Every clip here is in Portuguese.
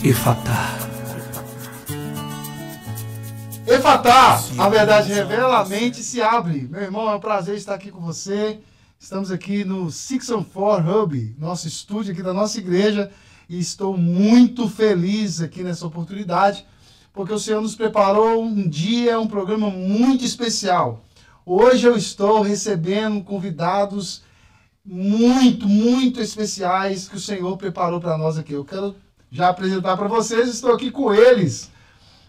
Efatá. Efatá, a verdade revela, a mente se abre. Meu irmão, é um prazer estar aqui com você. Estamos aqui no 604 Hub, nosso estúdio aqui da nossa igreja, e estou muito feliz aqui nessa oportunidade, porque o Senhor nos preparou um dia, um programa muito especial. Hoje eu estou recebendo convidados muito especiais que o Senhor preparou para nós aqui. Eu quero já apresentar para vocês, estou aqui com eles.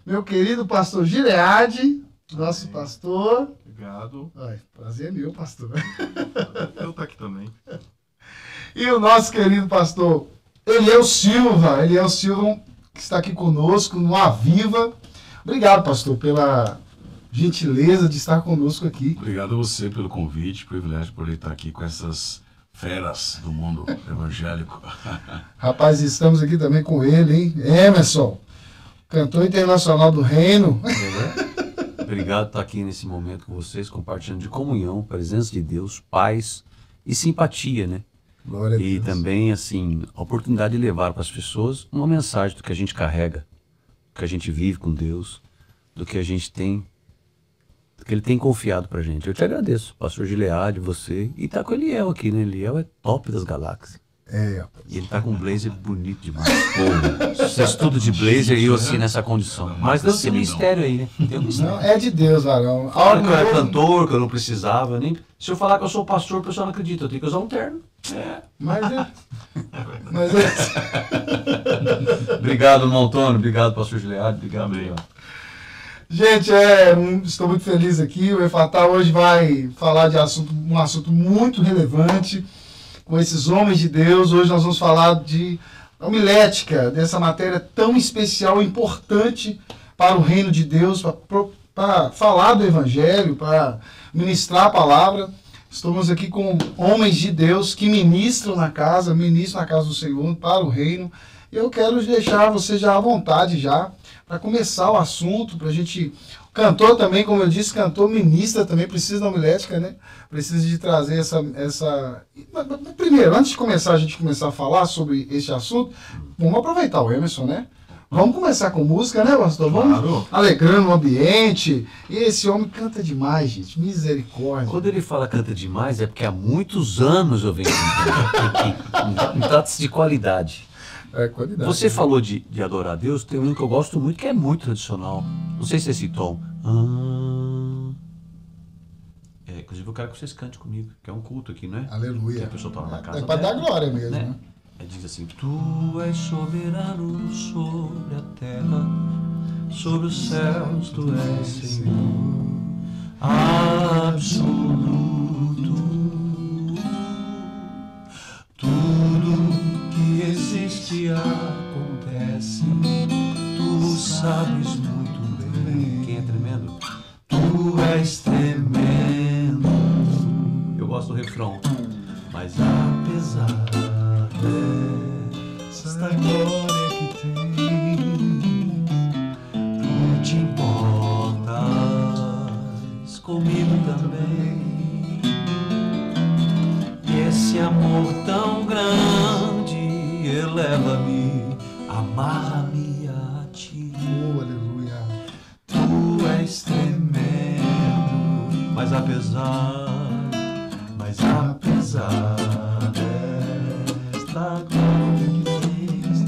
Meu querido pastor Gilead, nosso pastor. Obrigado. Ai, prazer é meu, pastor. Eu tô aqui também. E o nosso querido pastor Eliel Silva, que está aqui conosco no Aviva. Obrigado, pastor, pela gentileza de estar conosco aqui. Obrigado a você pelo convite, privilégio por estar aqui com essas feras do mundo evangélico. Rapaz, estamos aqui também com ele, hein? Emerson, cantor internacional do Reino. Obrigado por estar aqui nesse momento com vocês, compartilhando de comunhão, presença de Deus, paz e simpatia, né? Glória a Deus. E também, assim, a oportunidade de levar para as pessoas uma mensagem do que a gente carrega, do que a gente vive com Deus, do que a gente tem, do que Ele tem confiado pra gente. Eu te agradeço, pastor Gilead, você, e tá com o Eliel aqui, né? Eliel é top das galáxias. É, rapaz. E ele tá com um blazer bonito demais. Pô, você estuda de blazer e eu assim nessa condição. Mas deve ter mistério aí, né? Tem um mistério. Não, é de Deus, varão. A hora que eu era cantor, que eu não precisava, nem... Se eu falar que eu sou pastor, o pessoal não acredita. Eu tenho que usar um terno. Mas é... Obrigado, irmão Antônio. Obrigado, pastor Gilead. Obrigado. Gente, estou muito feliz aqui. O Efatá hoje vai falar de um assunto muito relevante com esses homens de Deus. Hoje nós vamos falar de homilética, dessa matéria tão especial e importante para o reino de Deus, para falar do Evangelho, para ministrar a palavra. Estamos aqui com homens de Deus que ministram na casa do Senhor, para o reino. Eu quero deixar você já à vontade já, para começar o assunto, para a gente... Cantor também, como eu disse, cantor, ministra também, precisa da homilética, né? Precisa de trazer essa... Primeiro, antes de a gente começar a falar sobre esse assunto, vamos aproveitar o Emerson, né? Vamos começar com música, né, pastor? Vamos alegrando o ambiente. E esse homem canta demais, gente. Misericórdia. Quando ele fala canta demais, é porque há muitos anos eu venho cantando. Trata-se de qualidade. É, qualidade. Você falou de adorar a Deus, tem um que eu gosto muito, que é muito tradicional. Não sei se é esse tom. Inclusive eu quero que vocês cantem comigo, que é um culto aqui, não é? Aleluia. Que a pessoa está na casa. É para dar glória mesmo, né? Diz assim: Tu és soberano sobre a terra, sobre os céus tu és Senhor absoluto. Tudo que existe acontece, tu sabes muito bem. Quem é tremendo? Tu és tremendo. Eu gosto do refrão. Mas apesar desta glória que tem, tu te importas comigo também. E esse amor tão grande eleva-me, amarra-me a ti. Oh, aleluia. Tu és tremendo, mas apesar desta glória que tens,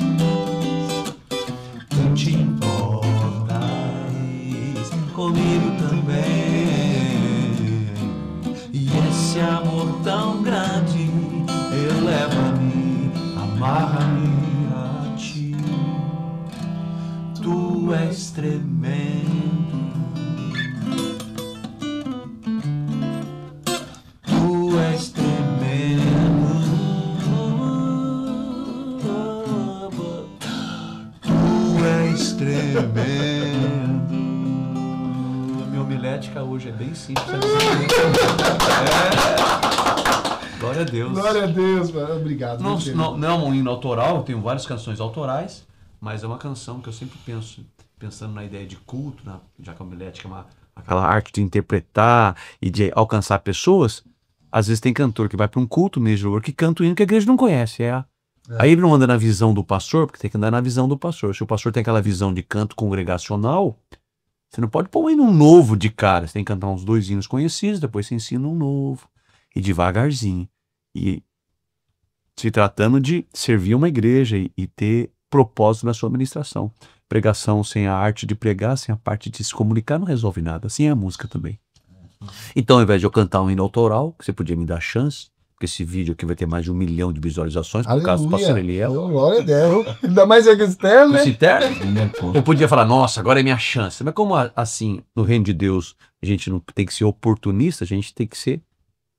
tu te importas comigo também. E esse amor tão grande eleva-me, amarra-me a ti. Tu és tremendo. Minha homilética hoje é bem simples. Glória a Deus. Glória a Deus, mano. Obrigado. Não é um hino autoral, eu tenho várias canções autorais, mas é uma canção que eu sempre pensando na ideia de culto, já que a homilética é aquela arte de interpretar e de alcançar pessoas. Às vezes tem cantor que vai para um culto mesmo, que canta o hino que a igreja não conhece, Aí ele não anda na visão do pastor, porque tem que andar na visão do pastor. Se o pastor tem aquela visão de canto congregacional, você não pode pôr um hino novo de cara. Você tem que cantar uns 2 hinos conhecidos, depois você ensina um novo. E devagarzinho. E se tratando de servir uma igreja e ter propósito na sua administração. Pregação sem a arte de pregar, sem a parte de se comunicar, não resolve nada. Assim é a música também. Então, ao invés de eu cantar um hino autoral, que você podia me dar chance, porque esse vídeo aqui vai ter mais de 1 milhão de visualizações, por causa do pastor Eliel. Glória a Deus. Ainda mais é que externo, né? Eu podia falar, nossa, agora é minha chance. Mas como assim, no reino de Deus, a gente não tem que ser oportunista, a gente tem que ser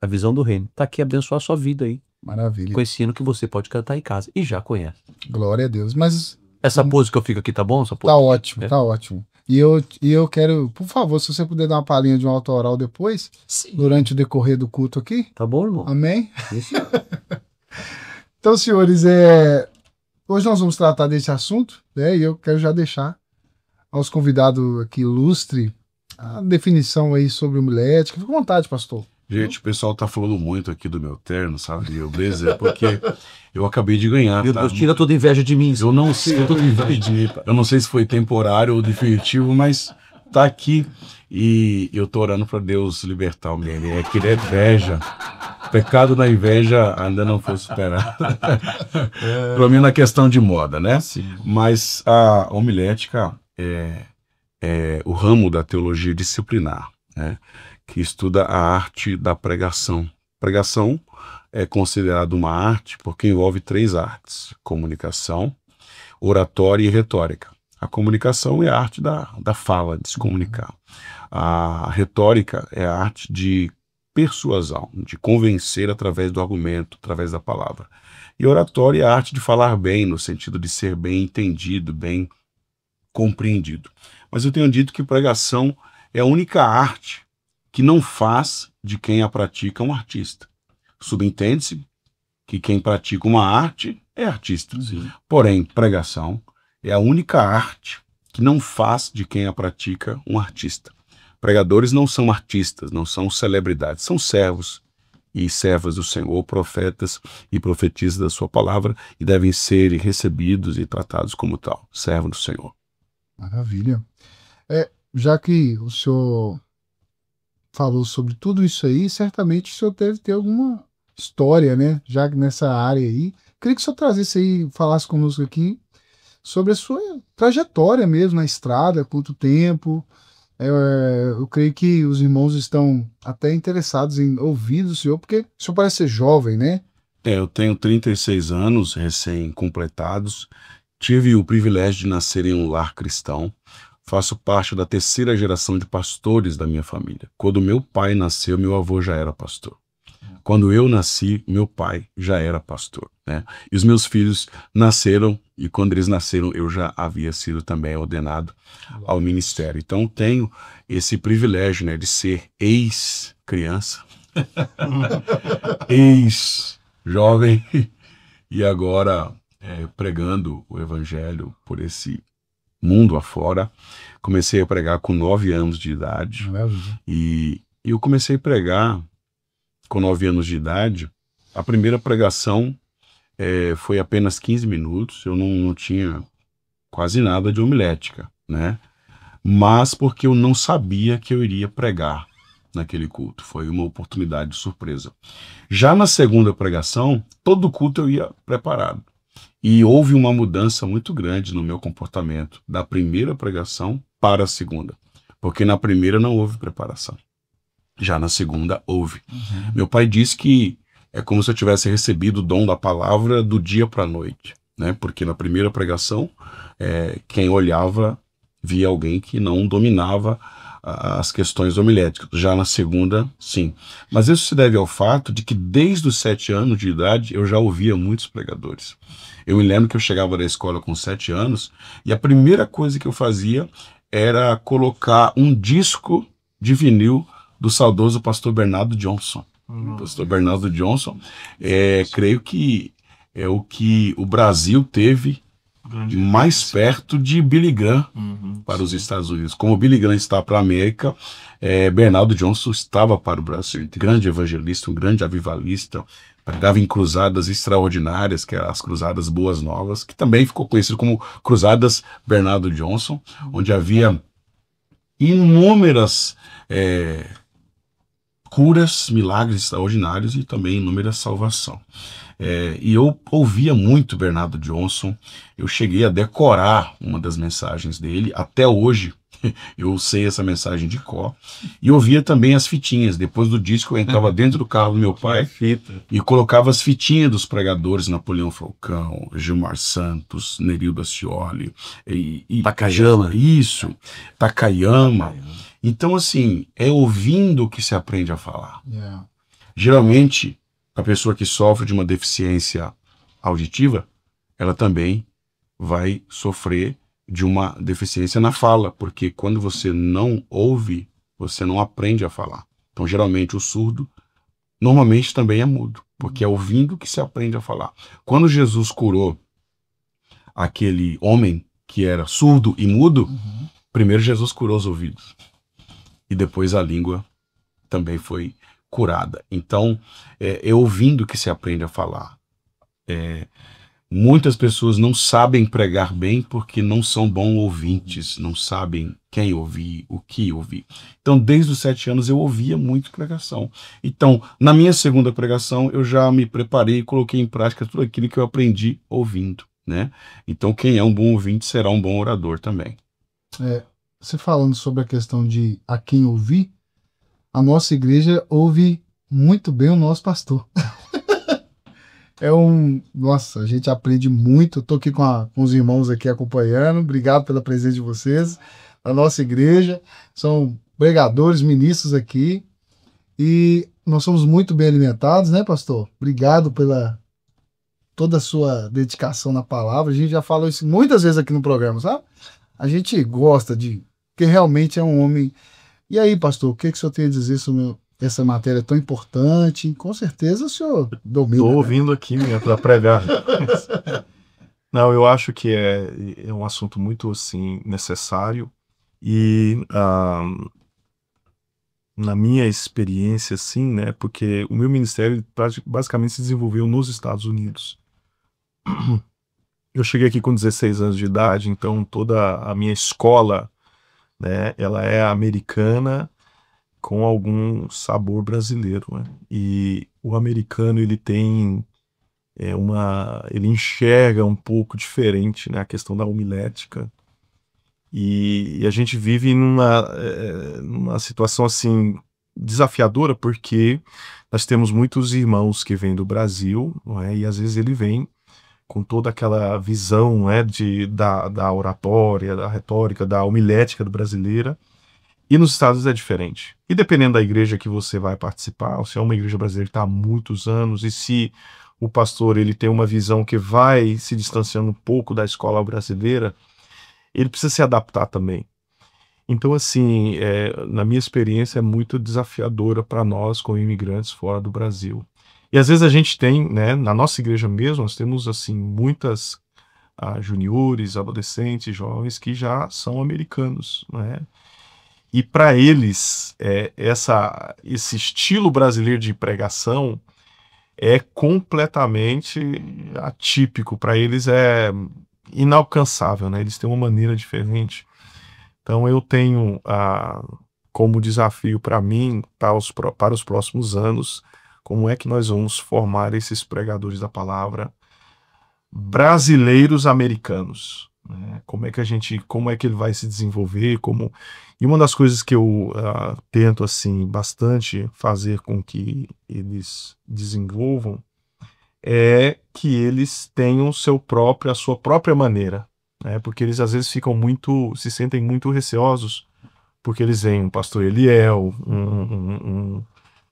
a visão do reino. Tá aqui abençoar a sua vida aí. Maravilha. Com esse hino que você pode cantar em casa. E já conhece. Glória a Deus. Mas essa pose que eu fico aqui, tá bom? Essa pose? tá ótimo, tá ótimo. E eu quero, por favor, se você puder dar uma palhinha de um autoral depois, Sim. durante o decorrer do culto aqui. Tá bom, irmão? Amém? Isso. Então, senhores, hoje nós vamos tratar desse assunto, né? E eu quero já deixar aos convidados aqui ilustre a definição aí sobre homilética. Fique à vontade, pastor. Gente, o pessoal tá falando muito aqui do meu terno, sabe? O blazer, porque eu acabei de ganhar. Meu tá? Deus, tira toda inveja de mim. Eu não sei, eu não sei se foi temporário ou definitivo, mas tá aqui e eu tô orando para Deus libertar o menino. É que ele é inveja. O pecado da inveja ainda não foi superado. Pelo menos na questão de moda, né? Sim. Mas a homilética é o ramo da teologia disciplinar, né? Que estuda a arte da pregação. Pregação é considerada uma arte porque envolve 3 artes: comunicação, oratória e retórica. A comunicação é a arte da fala, de se comunicar. A retórica é a arte de persuasão, de convencer através do argumento, através da palavra. E oratória é a arte de falar bem, no sentido de ser bem entendido, bem compreendido. Mas eu tenho dito que pregação é a única arte que não faz de quem a pratica um artista. Subentende-se que quem pratica uma arte é artista. Sim. Porém, pregação é a única arte que não faz de quem a pratica um artista. Pregadores não são artistas, não são celebridades, são servos e servas do Senhor, profetas e profetisas da sua palavra, e devem ser recebidos e tratados como tal, servo do Senhor. Maravilha. Já que o senhor falou sobre tudo isso aí, certamente o senhor deve ter alguma história, né? Já nessa área aí. Queria que o senhor trazesse aí, falasse conosco aqui sobre a sua trajetória mesmo na estrada, quanto tempo. Eu creio que os irmãos estão até interessados em ouvir do senhor, porque o senhor parece ser jovem, né? Eu tenho 36 anos recém-completados. Tive o privilégio de nascer em um lar cristão. Faço parte da 3ª geração de pastores da minha família. Quando meu pai nasceu, meu avô já era pastor. Quando eu nasci, meu pai já era pastor, né? E os meus filhos nasceram, e quando eles nasceram, eu já havia sido também ordenado ao ministério. Então, tenho esse privilégio, né, de ser ex-criança, ex-jovem, e agora pregando o evangelho por esse mundo afora. Comecei a pregar com 9 anos de idade. E eu comecei a pregar com 9 anos de idade. A primeira pregação foi apenas 15 minutos. Eu não tinha quase nada de homilética, né? Mas porque eu não sabia que eu iria pregar naquele culto. Foi uma oportunidade de surpresa. Já na segunda pregação, todo culto eu ia preparado. E houve uma mudança muito grande no meu comportamento da primeira pregação para a segunda. Porque na primeira não houve preparação. Já na segunda houve. Meu pai disse que é como se eu tivesse recebido o dom da palavra do dia para a noite, né? Porque na primeira pregação, quem olhava via alguém que não dominava as questões homiléticas. Já na segunda, sim. Mas isso se deve ao fato de que desde os 7 anos de idade eu já ouvia muitos pregadores. Eu me lembro que eu chegava da escola com 7 anos e a primeira coisa que eu fazia era colocar um disco de vinil do saudoso pastor Bernardo Johnson. Pastor Bernardo Johnson, creio que é o que o Brasil teve mais perto de Billy Graham para os Estados Unidos. Como o Billy Graham está para a América, Bernardo Johnson estava para o Brasil. Grande evangelista, um grande avivalista, pregava em cruzadas extraordinárias, que eram as Cruzadas Boas Novas, que também ficou conhecido como Cruzadas Bernardo Johnson, onde havia inúmeras curas, milagres extraordinários e também inúmeras salvação. E eu ouvia muito Bernardo Johnson, eu cheguei a decorar uma das mensagens dele, até hoje eu sei essa mensagem de cor, e ouvia também as fitinhas. Depois do disco eu entrava dentro do carro do meu pai e colocava as fitinhas dos pregadores, Napoleão Falcão, Gilmar Santos, Nerildo Ascioli, Takayama. Isso, Takayama. Então assim, é ouvindo que se aprende a falar. Geralmente, a pessoa que sofre de uma deficiência auditiva, ela também vai sofrer de uma deficiência na fala, porque quando você não ouve, você não aprende a falar. Então, geralmente, o surdo, normalmente também é mudo, porque é ouvindo que se aprende a falar. Quando Jesus curou aquele homem que era surdo e mudo, primeiro Jesus curou os ouvidos, e depois a língua também foi curada. Então, é ouvindo que se aprende a falar. Muitas pessoas não sabem pregar bem porque não são bons ouvintes, não sabem quem ouvir, o que ouvir. Então, desde os 7 anos eu ouvia muito pregação. Então, na minha segunda pregação, eu já me preparei e coloquei em prática tudo aquilo que eu aprendi ouvindo, né? Então, quem é um bom ouvinte será um bom orador também. Você falando sobre a questão de a quem ouvir, a nossa igreja ouve muito bem o nosso pastor. Nossa, a gente aprende muito. Estou aqui com os irmãos aqui acompanhando. Obrigado pela presença de vocês. A nossa igreja são pregadores, ministros aqui. E nós somos muito bem alimentados, né, pastor? Obrigado pela toda a sua dedicação na palavra. A gente já falou isso muitas vezes aqui no programa, sabe? A gente gosta porque realmente é um homem. E aí, pastor, o que o senhor tem a dizer sobre essa matéria tão importante? Com certeza o senhor domina. Estou ouvindo aqui para pregar. Não, eu acho que é um assunto muito assim, necessário. E na minha experiência, assim, né, porque o meu ministério basicamente se desenvolveu nos Estados Unidos. Eu cheguei aqui com 16 anos de idade, então toda a minha escola, né, ela é americana com algum sabor brasileiro, né? E o americano, ele tem ele enxerga um pouco diferente, né, a questão da homilética, e a gente vive numa situação assim desafiadora, porque nós temos muitos irmãos que vêm do Brasil, não é? E às vezes ele vem com toda aquela visão, né, da oratória, da retórica, da homilética do brasileira. E nos Estados Unidos é diferente. E dependendo da igreja que você vai participar, se é uma igreja brasileira que está há muitos anos, e se o pastor ele tem uma visão que vai se distanciando um pouco da escola brasileira, ele precisa se adaptar também. Então, assim, na minha experiência, é muito desafiadora para nós, como imigrantes fora do Brasil. E às vezes a gente tem, né, na nossa igreja mesmo, nós temos assim muitas juniores, adolescentes, jovens que já são americanos, né? E para eles, esse estilo brasileiro de pregação é completamente atípico. Para eles é inalcançável, né? Eles têm uma maneira diferente. Então eu tenho como desafio para mim, para os próximos anos, como é que nós vamos formar esses pregadores da palavra brasileiros americanos, né? Como é que ele vai se desenvolver, E uma das coisas que eu tento assim bastante fazer com que eles desenvolvam é que eles tenham a sua própria maneira, né? Porque eles às vezes se sentem muito receosos, porque eles veem um pastor Eliel,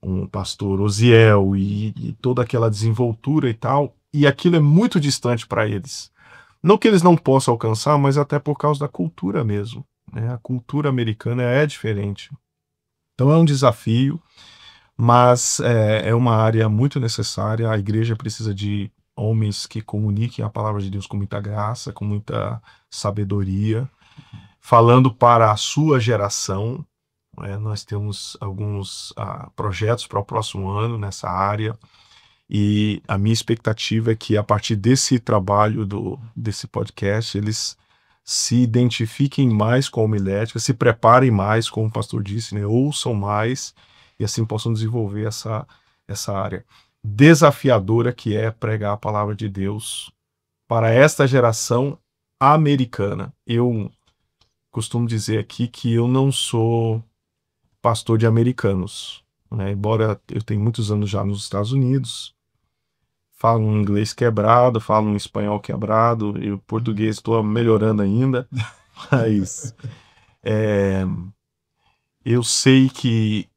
um pastor Osiel e toda aquela desenvoltura e tal, e aquilo é muito distante para eles. Não que eles não possam alcançar, mas até por causa da cultura mesmo, né? A cultura americana é diferente. Então é um desafio, mas é uma área muito necessária. A igreja precisa de homens que comuniquem a palavra de Deus com muita graça, com muita sabedoria, falando para a sua geração. Nós temos alguns projetos para o próximo ano nessa área, e a minha expectativa é que a partir desse trabalho, desse podcast, eles se identifiquem mais com a homilética, se preparem mais, como o pastor disse, né? Ouçam mais, e assim possam desenvolver essa área desafiadora que é pregar a palavra de Deus para esta geração americana. Eu costumo dizer aqui que eu não sou pastor de americanos, né? Embora eu tenha muitos anos já nos Estados Unidos, falo um inglês quebrado, falo um espanhol quebrado, e o português estou melhorando ainda, mas eu sei que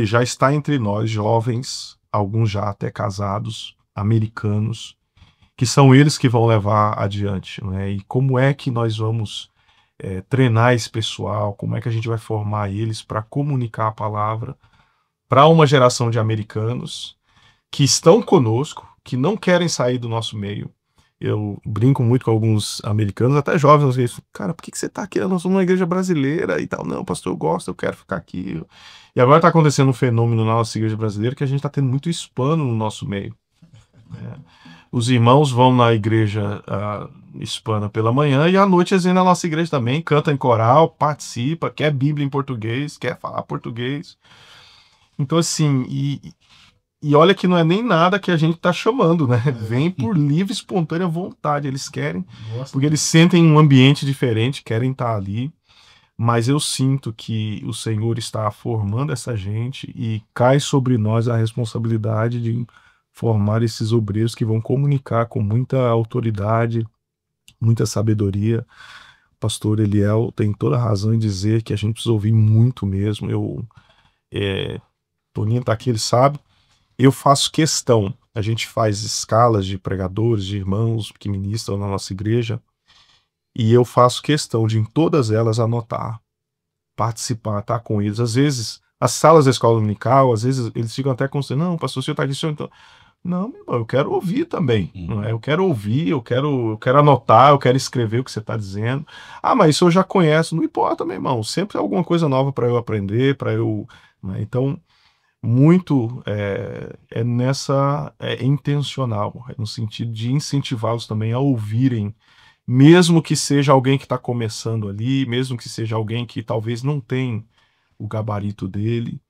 já está entre nós jovens, alguns já até casados, americanos, que são eles que vão levar adiante, né? E como é que nós vamos treinar esse pessoal, como é que a gente vai formar eles para comunicar a palavra para uma geração de americanos que estão conosco, que não querem sair do nosso meio. Eu brinco muito com alguns americanos, até jovens, às vezes, cara, por que você está aqui? Nós somos uma igreja brasileira e tal. Não, pastor, eu gosto, eu quero ficar aqui. E agora está acontecendo um fenômeno na nossa igreja brasileira que a gente está tendo muito hispano no nosso meio. Os irmãos vão na igreja hispana pela manhã e à noite eles vêm na nossa igreja também, cantam em coral, participa, quer Bíblia em português, quer falar português. Então, assim, e olha que não é nem nada que a gente está chamando, né? Vem por livre, espontânea vontade. Eles querem, porque eles sentem um ambiente diferente, querem estar ali. Mas eu sinto que o Senhor está formando essa gente e cai sobre nós a responsabilidade de formar esses obreiros que vão comunicar com muita autoridade, muita sabedoria. O pastor Eliel tem toda a razão em dizer que a gente precisa ouvir muito mesmo. Toninho está aqui, ele sabe. Eu faço questão, a gente faz escalas de pregadores, de irmãos que ministram na nossa igreja, e eu faço questão de em todas elas anotar, participar, estar com eles. Às vezes, as salas da escola dominical, às vezes eles ficam até considerando, não, pastor, o senhor está aqui, senhor, então... Não, meu irmão, eu quero ouvir também. Não é? Eu quero ouvir, eu quero anotar, eu quero escrever o que você está dizendo. Ah, mas isso eu já conheço. Não importa, meu irmão. Sempre alguma coisa nova para eu aprender, para eu... Né? Então, muito é intencional, no sentido de incentivá-los também a ouvirem, mesmo que seja alguém que está começando ali, mesmo que seja alguém que talvez não tenha o gabarito dele,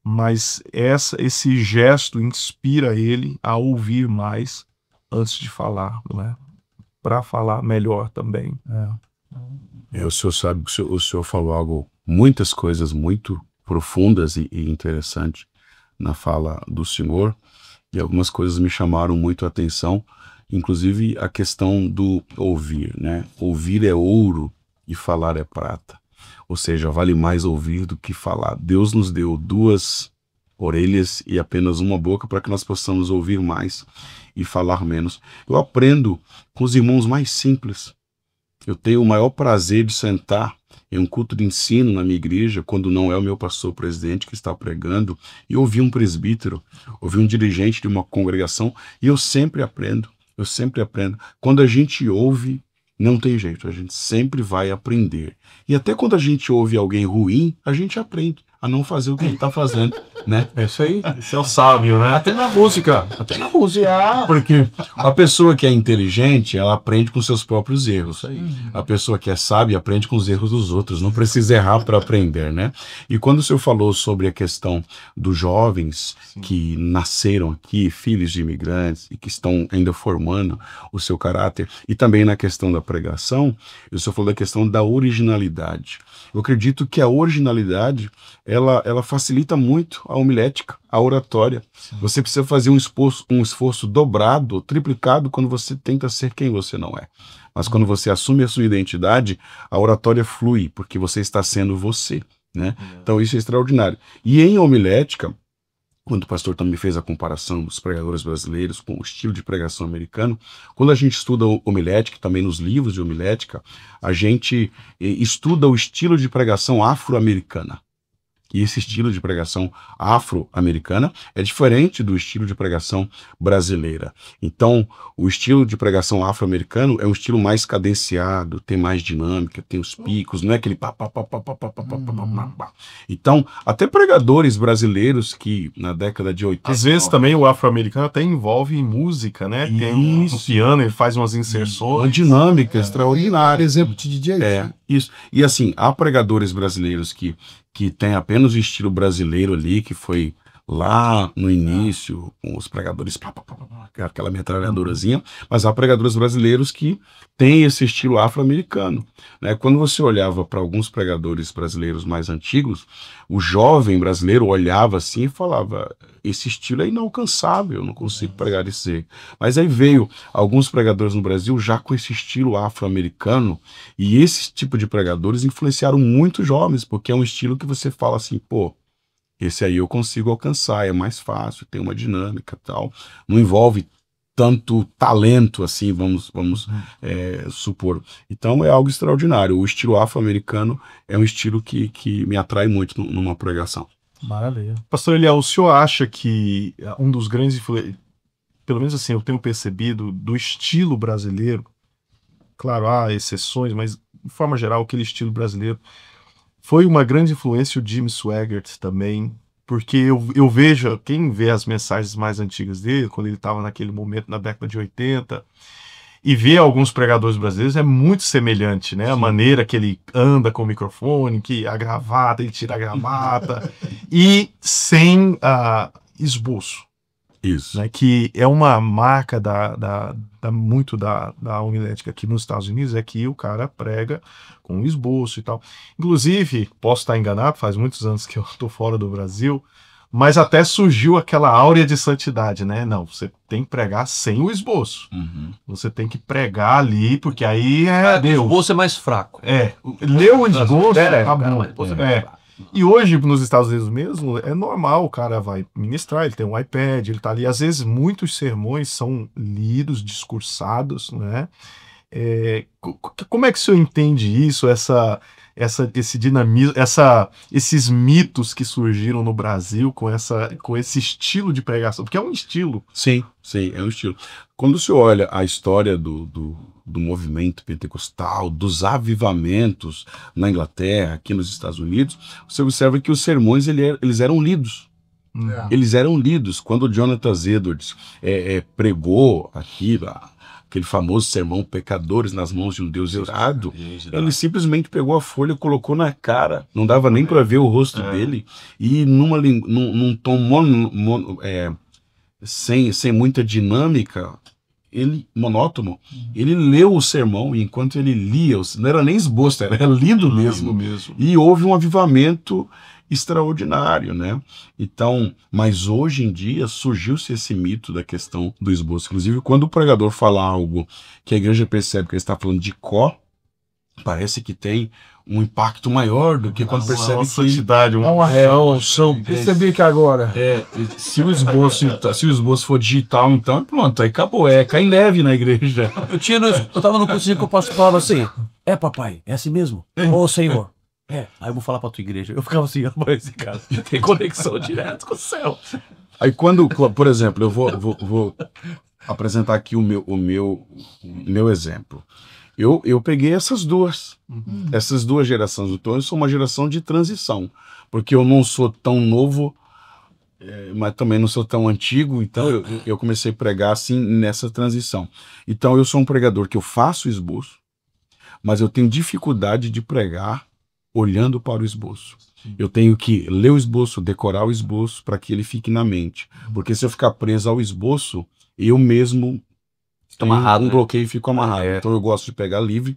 mas esse gesto inspira ele a ouvir mais antes de falar, não é? Para falar melhor também. O senhor sabe que o senhor falou muitas coisas muito profundas e interessantes na fala do senhor, e algumas coisas me chamaram muito a atenção, inclusive a questão do ouvir, né? Ouvir é ouro e falar é prata. Ou seja, vale mais ouvir do que falar. Deus nos deu 2 orelhas e apenas uma boca para que nós possamos ouvir mais e falar menos. Eu aprendo com os irmãos mais simples. Eu tenho o maior prazer de sentar em um culto de ensino na minha igreja, quando não é o meu pastor presidente que está pregando, e ouvir um presbítero, ouvir um dirigente de uma congregação, e eu sempre aprendo. Quando a gente ouve, não tem jeito, a gente sempre vai aprender. E até quando a gente ouve alguém ruim, a gente aprende a não fazer o que ele está fazendo, né? É isso aí. Esse é o sábio, né? Até na música. Porque a pessoa que é inteligente, ela aprende com seus próprios erros. A pessoa que é sábia aprende com os erros dos outros. Não precisa errar para aprender, né? E quando o senhor falou sobre a questão dos jovens que nasceram aqui, filhos de imigrantes, e que estão ainda formando o seu caráter, e também na questão da pregação, o senhor falou da questão da originalidade. Eu acredito que a originalidade, ela facilita muito a homilética, a oratória. Sim. Você precisa fazer um esforço dobrado, triplicado, quando você tenta ser quem você não é. Mas quando você assume a sua identidade, a oratória flui, porque você está sendo você, né? Então isso é extraordinário. E em homilética, quando o pastor também fez a comparação dos pregadores brasileiros com o estilo de pregação americano, quando a gente estuda homilética, também nos livros de homilética, a gente estuda o estilo de pregação afro-americana. E esse estilo de pregação afro-americana é diferente do estilo de pregação brasileira. Então, o estilo de pregação afro-americano é um estilo mais cadenciado, tem mais dinâmica, tem os picos, não é aquele pá, pá, pá, pá, pá, pá, pá, pá, pá, pá, pá. Então, até pregadores brasileiros que na década de 80... Às vezes também o afro-americano até envolve música, né? Tem um piano, ele faz umas inserções. Uma dinâmica extraordinária. Exemplo de DJ. Isso. E assim, há pregadores brasileiros que têm apenas o estilo brasileiro ali, que foi lá no início, com os pregadores, aquela metralhadorazinha, mas há pregadores brasileiros que têm esse estilo afro-americano, né? Quando você olhava para alguns pregadores brasileiros mais antigos, o jovem brasileiro olhava assim e falava, esse estilo é inalcançável, eu não consigo pregar desse jeito. Mas aí veio alguns pregadores no Brasil já com esse estilo afro-americano, e esse tipo de pregadores influenciaram muito jovens, porque é um estilo que você fala assim, pô, esse aí eu consigo alcançar, é mais fácil, tem uma dinâmica e tal, não envolve tanto talento assim, vamos supor. Então é algo extraordinário. O estilo afro-americano é um estilo que me atrai muito numa pregação. Maravilha. Pastor Eliel, o senhor acha que um dos grandes pelo menos assim, eu tenho percebido do estilo brasileiro, claro, há exceções, mas de forma geral, aquele estilo brasileiro foi uma grande influência o Jim Swaggart também, porque eu vejo, quem vê as mensagens mais antigas dele, quando ele estava naquele momento na década de 80, e vê alguns pregadores brasileiros, é muito semelhante, né? A maneira que ele anda com o microfone, que a gravata, ele tira a gravata, e sem esboço. Isso. Né, que é uma marca muito da homilética aqui nos Estados Unidos, é que o cara prega com esboço e tal. Inclusive, posso estar enganado, faz muitos anos que eu estou fora do Brasil, mas até surgiu aquela áurea de santidade, né? Não, você tem que pregar sem o esboço. Uhum. Você tem que pregar ali, porque aí é Deus. O esboço é mais fraco. Leu o esboço, acabou. E hoje, nos Estados Unidos mesmo, é normal, o cara vai ministrar, ele tem um iPad, ele tá ali. Às vezes, muitos sermões são lidos, discursados, né? Como é que o senhor entende isso, esse dinamismo, esses mitos que surgiram no Brasil com esse estilo de pregação? Porque é um estilo. Sim, é um estilo. Quando o senhor olha a história do movimento pentecostal, dos avivamentos na Inglaterra, aqui nos Estados Unidos, você observa que os sermões eles eram lidos. Eles eram lidos. Quando o Jonathan Edwards pregou aquele famoso sermão Pecadores nas mãos de um Deus irado, ele simplesmente pegou a folha e colocou na cara, não dava nem para ver o rosto dele, e num tom sem muita dinâmica, monótono, ele leu o sermão, e enquanto ele lia, não era nem esboço, era lido mesmo. E houve um avivamento extraordinário, né? Então, mas hoje em dia surgiu-se esse mito da questão do esboço. Inclusive, quando o pregador fala algo que a igreja percebe que ele está falando de có, parece que tem um impacto maior do que quando percebe que santidade, uma unção. Percebi que agora se o esboço for digital, então pronto, aí acabou, cai leve na igreja. Eu tava no curso que o pastor falava assim, papai, é assim mesmo? Ô Senhor, aí eu vou falar pra tua igreja. Eu ficava assim, esse cara tem conexão direta com o céu. Aí quando, por exemplo, eu vou apresentar aqui o meu exemplo. Eu peguei essas duas gerações. Então eu sou uma geração de transição, porque eu não sou tão novo, mas também não sou tão antigo, então eu comecei a pregar assim nessa transição. Então eu sou um pregador que eu faço esboço, mas eu tenho dificuldade de pregar olhando para o esboço. Eu tenho que ler o esboço, decorar o esboço para que ele fique na mente, porque se eu ficar preso ao esboço, eu mesmo tenho bloqueio e fico amarrado. Então eu gosto de pegar livre,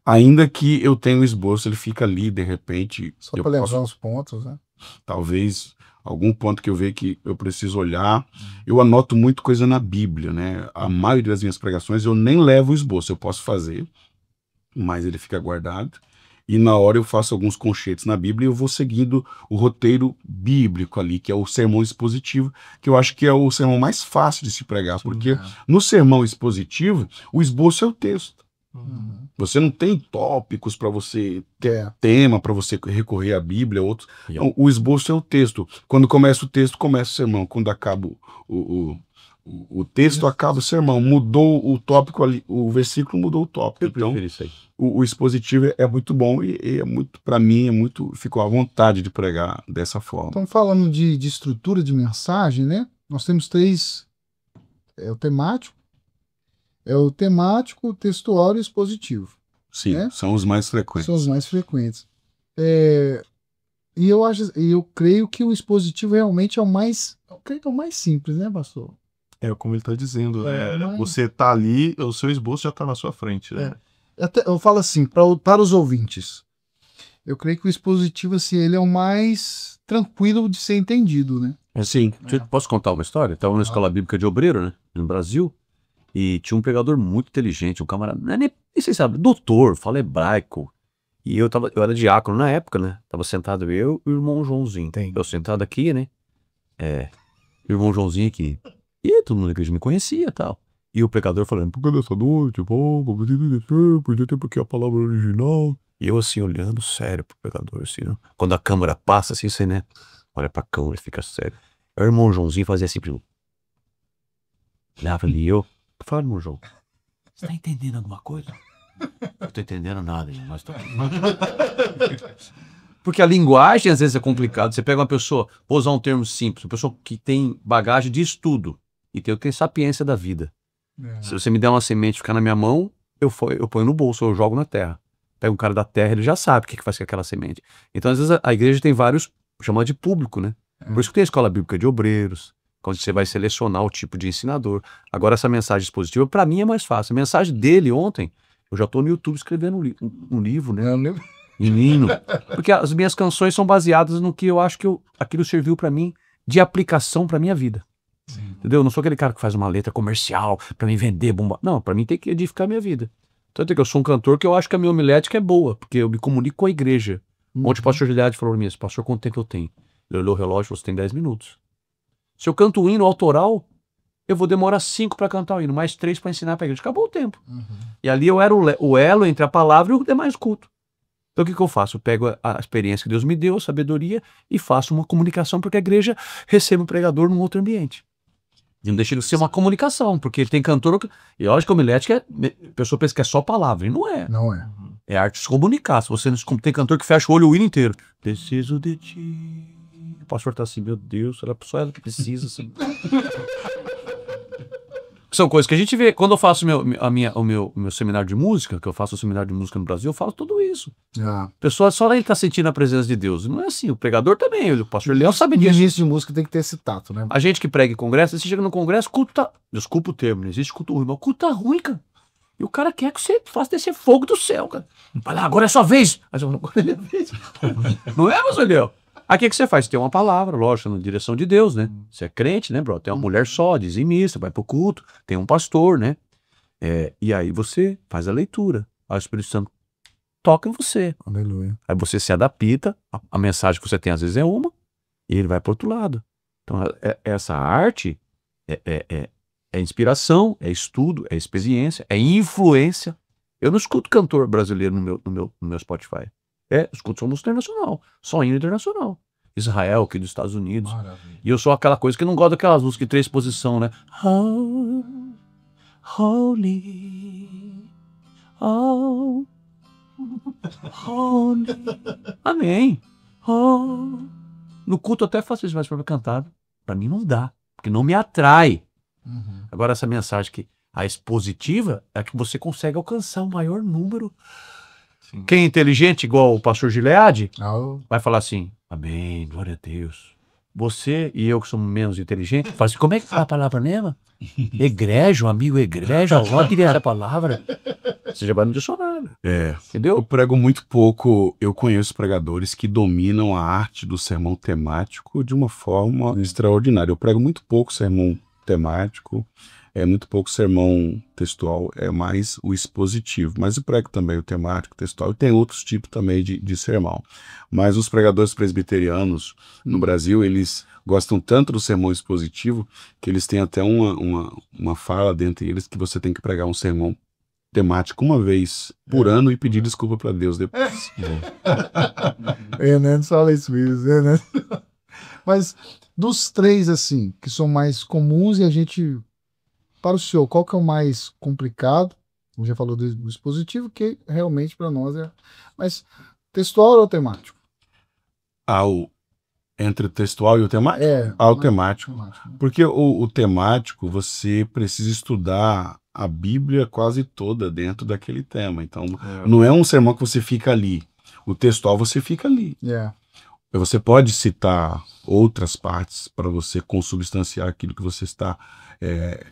ainda que eu tenha o esboço, ele fica ali de repente. Só para lembrar os pontos, né? Talvez algum ponto que eu vejo que eu preciso olhar. Eu anoto muito coisa na Bíblia, né? A maioria das minhas pregações eu nem levo o esboço, eu posso fazer, mas ele fica guardado. E na hora eu faço alguns conchetes na Bíblia e eu vou seguindo o roteiro bíblico ali, que é o sermão expositivo, que eu acho que é o sermão mais fácil de se pregar, porque no sermão expositivo, o esboço é o texto. Você não tem tópicos para você ter tema, para você recorrer à Bíblia, outros. Não, o esboço é o texto. Quando começa o texto, começa o sermão. Quando acaba o texto, acaba o sermão. Mudou o tópico ali, o versículo mudou o tópico. Então, o expositivo é muito bom e é muito, para mim, ficou à vontade de pregar dessa forma. Então, falando de estrutura de mensagem, né? Nós temos 3. É o temático, o textual e o expositivo. Sim, né? São os mais frequentes. São os mais frequentes. E eu creio que o expositivo realmente é o mais simples, né, pastor? Como ele está dizendo, você está ali, o seu esboço já está na sua frente. Né? Eu falo assim, para os ouvintes, eu creio que o expositivo, assim, ele é o mais tranquilo de ser entendido, né? Sim. Posso contar uma história? Estava na escola bíblica de Obreiro, né, no Brasil, e tinha um pregador muito inteligente, um camarada, nem sei se sabe, doutor, fala hebraico. E eu era diácono na época, né? Tava sentado eu e o irmão Joãozinho. Eu sentado aqui, né? O irmão Joãozinho aqui. E todo mundo da igreja me conhecia e tal. E o pregador falando, por que dessa noite? Podia ter porque a palavra original. E eu assim, olhando sério pro pregador, assim, né? Quando a câmera passa, assim, você, né? Olha pra câmera e fica sério. Aí o irmão Joãozinho fazia assim, olhava ali, eu falava, irmão João, você tá entendendo alguma coisa? Não tô entendendo nada, mas tô aqui. Porque a linguagem às vezes é complicada. Você pega uma pessoa, vou usar um termo simples, uma pessoa que tem bagagem de estudo e tem sapiência da vida. Se você me der uma semente e ficar na minha mão, eu ponho no bolso, eu jogo na terra. Pega um cara da terra, ele já sabe o que faz com aquela semente. Então às vezes a igreja tem vários, chama de público, né? Por isso que tem a escola bíblica de obreiros, quando você vai selecionar o tipo de ensinador. Agora essa mensagem expositiva, para mim é mais fácil. A mensagem dele ontem, eu já estou no YouTube escrevendo um livro, né? Menino. Porque as minhas canções são baseadas no que eu acho que aquilo serviu para mim de aplicação para minha vida. Sim. Entendeu? Eu não sou aquele cara que faz uma letra comercial para me vender bomba. Não, para mim tem que edificar a minha vida. Tanto é que eu sou um cantor que eu acho que a minha homilética é boa, porque eu me comunico com a igreja. Ontem o pastor Gilead falou para mim, pastor, quanto tempo eu tenho? Ele olhou o relógio, você tem 10 minutos. Se eu canto o hino autoral, eu vou demorar 5 para cantar o hino, mais 3 para ensinar para a igreja. Acabou o tempo. E ali eu era o elo entre a palavra e o demais culto. Então o que eu faço? Eu pego a experiência que Deus me deu, a sabedoria, e faço uma comunicação porque a igreja recebe um pregador num outro ambiente. E não deixa de ser uma comunicação, porque ele tem cantor... E lógico que a homilética, a pessoa pensa que é só palavra, e não é. Não é. É arte de se comunicar. Se você não tem cantor que fecha o olho o hino inteiro. Preciso de ti. O pastor tá assim, meu Deus, só ela que precisa. Assim. São coisas que a gente vê. Quando eu faço o meu seminário de música, que eu faço o seminário de música no Brasil, eu falo tudo isso. A pessoa, só ele tá sentindo a presença de Deus. Não é assim, o pregador também, o pastor Leão sabe disso. No início de música tem que ter esse tato, né? A gente que prega em congresso, você chega no congresso, culto tá... Desculpa o termo, não existe culto ruim, mas o culto tá ruim, cara. E o cara quer que você faça descer fogo do céu, cara. Vai lá, agora é sua vez. Mas agora é minha vez. Não é, pastor Leão? Aí o que você faz? Você tem uma palavra, lógico, na direção de Deus, né? Você é crente, né, bro? Tem uma mulher só, dizimista, vai pro culto, tem um pastor, né? E aí você faz a leitura. Aí o Espírito Santo toca em você. Aleluia. Aí você se adapta, a mensagem que você tem às vezes é uma, e ele vai pro outro lado. Então essa arte é inspiração, é estudo, é experiência, é influência. Eu não escuto cantor brasileiro no meu Spotify. Eu escuto só música internacional, só hino internacional. Israel, aqui dos Estados Unidos. Maravilha. E eu sou aquela coisa que não gosto daquelas músicas de 3 posições, né? Holy, oh, holy. Amém. Oh. No culto eu até faço isso, mas para cantar, para mim não dá, porque não me atrai. Agora essa mensagem que a expositiva é que você consegue alcançar o maior número. Sim. Quem é inteligente, igual o pastor Gilead, vai falar assim, amém, glória a Deus. Você e eu que somos menos inteligentes, fala assim, como é que fala a palavra mesmo? Egrejo, amigo, egrejo, onde é a palavra? Você já vai no dicionário. Entendeu? Eu prego muito pouco, eu conheço pregadores que dominam a arte do sermão temático de uma forma extraordinária. Eu prego muito pouco sermão temático, muito pouco sermão textual, é mais o expositivo, mas eu prego também o temático, textual, e tem outros tipos também de sermão. Mas os pregadores presbiterianos no Brasil, eles gostam tanto do sermão expositivo que eles têm até uma fala dentre eles que você tem que pregar um sermão temático uma vez por ano e pedir desculpa para Deus depois. Né? Só isso mesmo, né? Mas dos três, assim, que são mais comuns e a gente... Para o senhor, qual que é o mais complicado? Você já falou do dispositivo, que realmente para nós é... Mas textual ou temático? Entre o textual e o temático? O temático. Porque o temático, você precisa estudar a Bíblia quase toda dentro daquele tema. Então, não é um sermão que você fica ali. O textual, você fica ali. Você pode citar outras partes para você consubstanciar aquilo que você está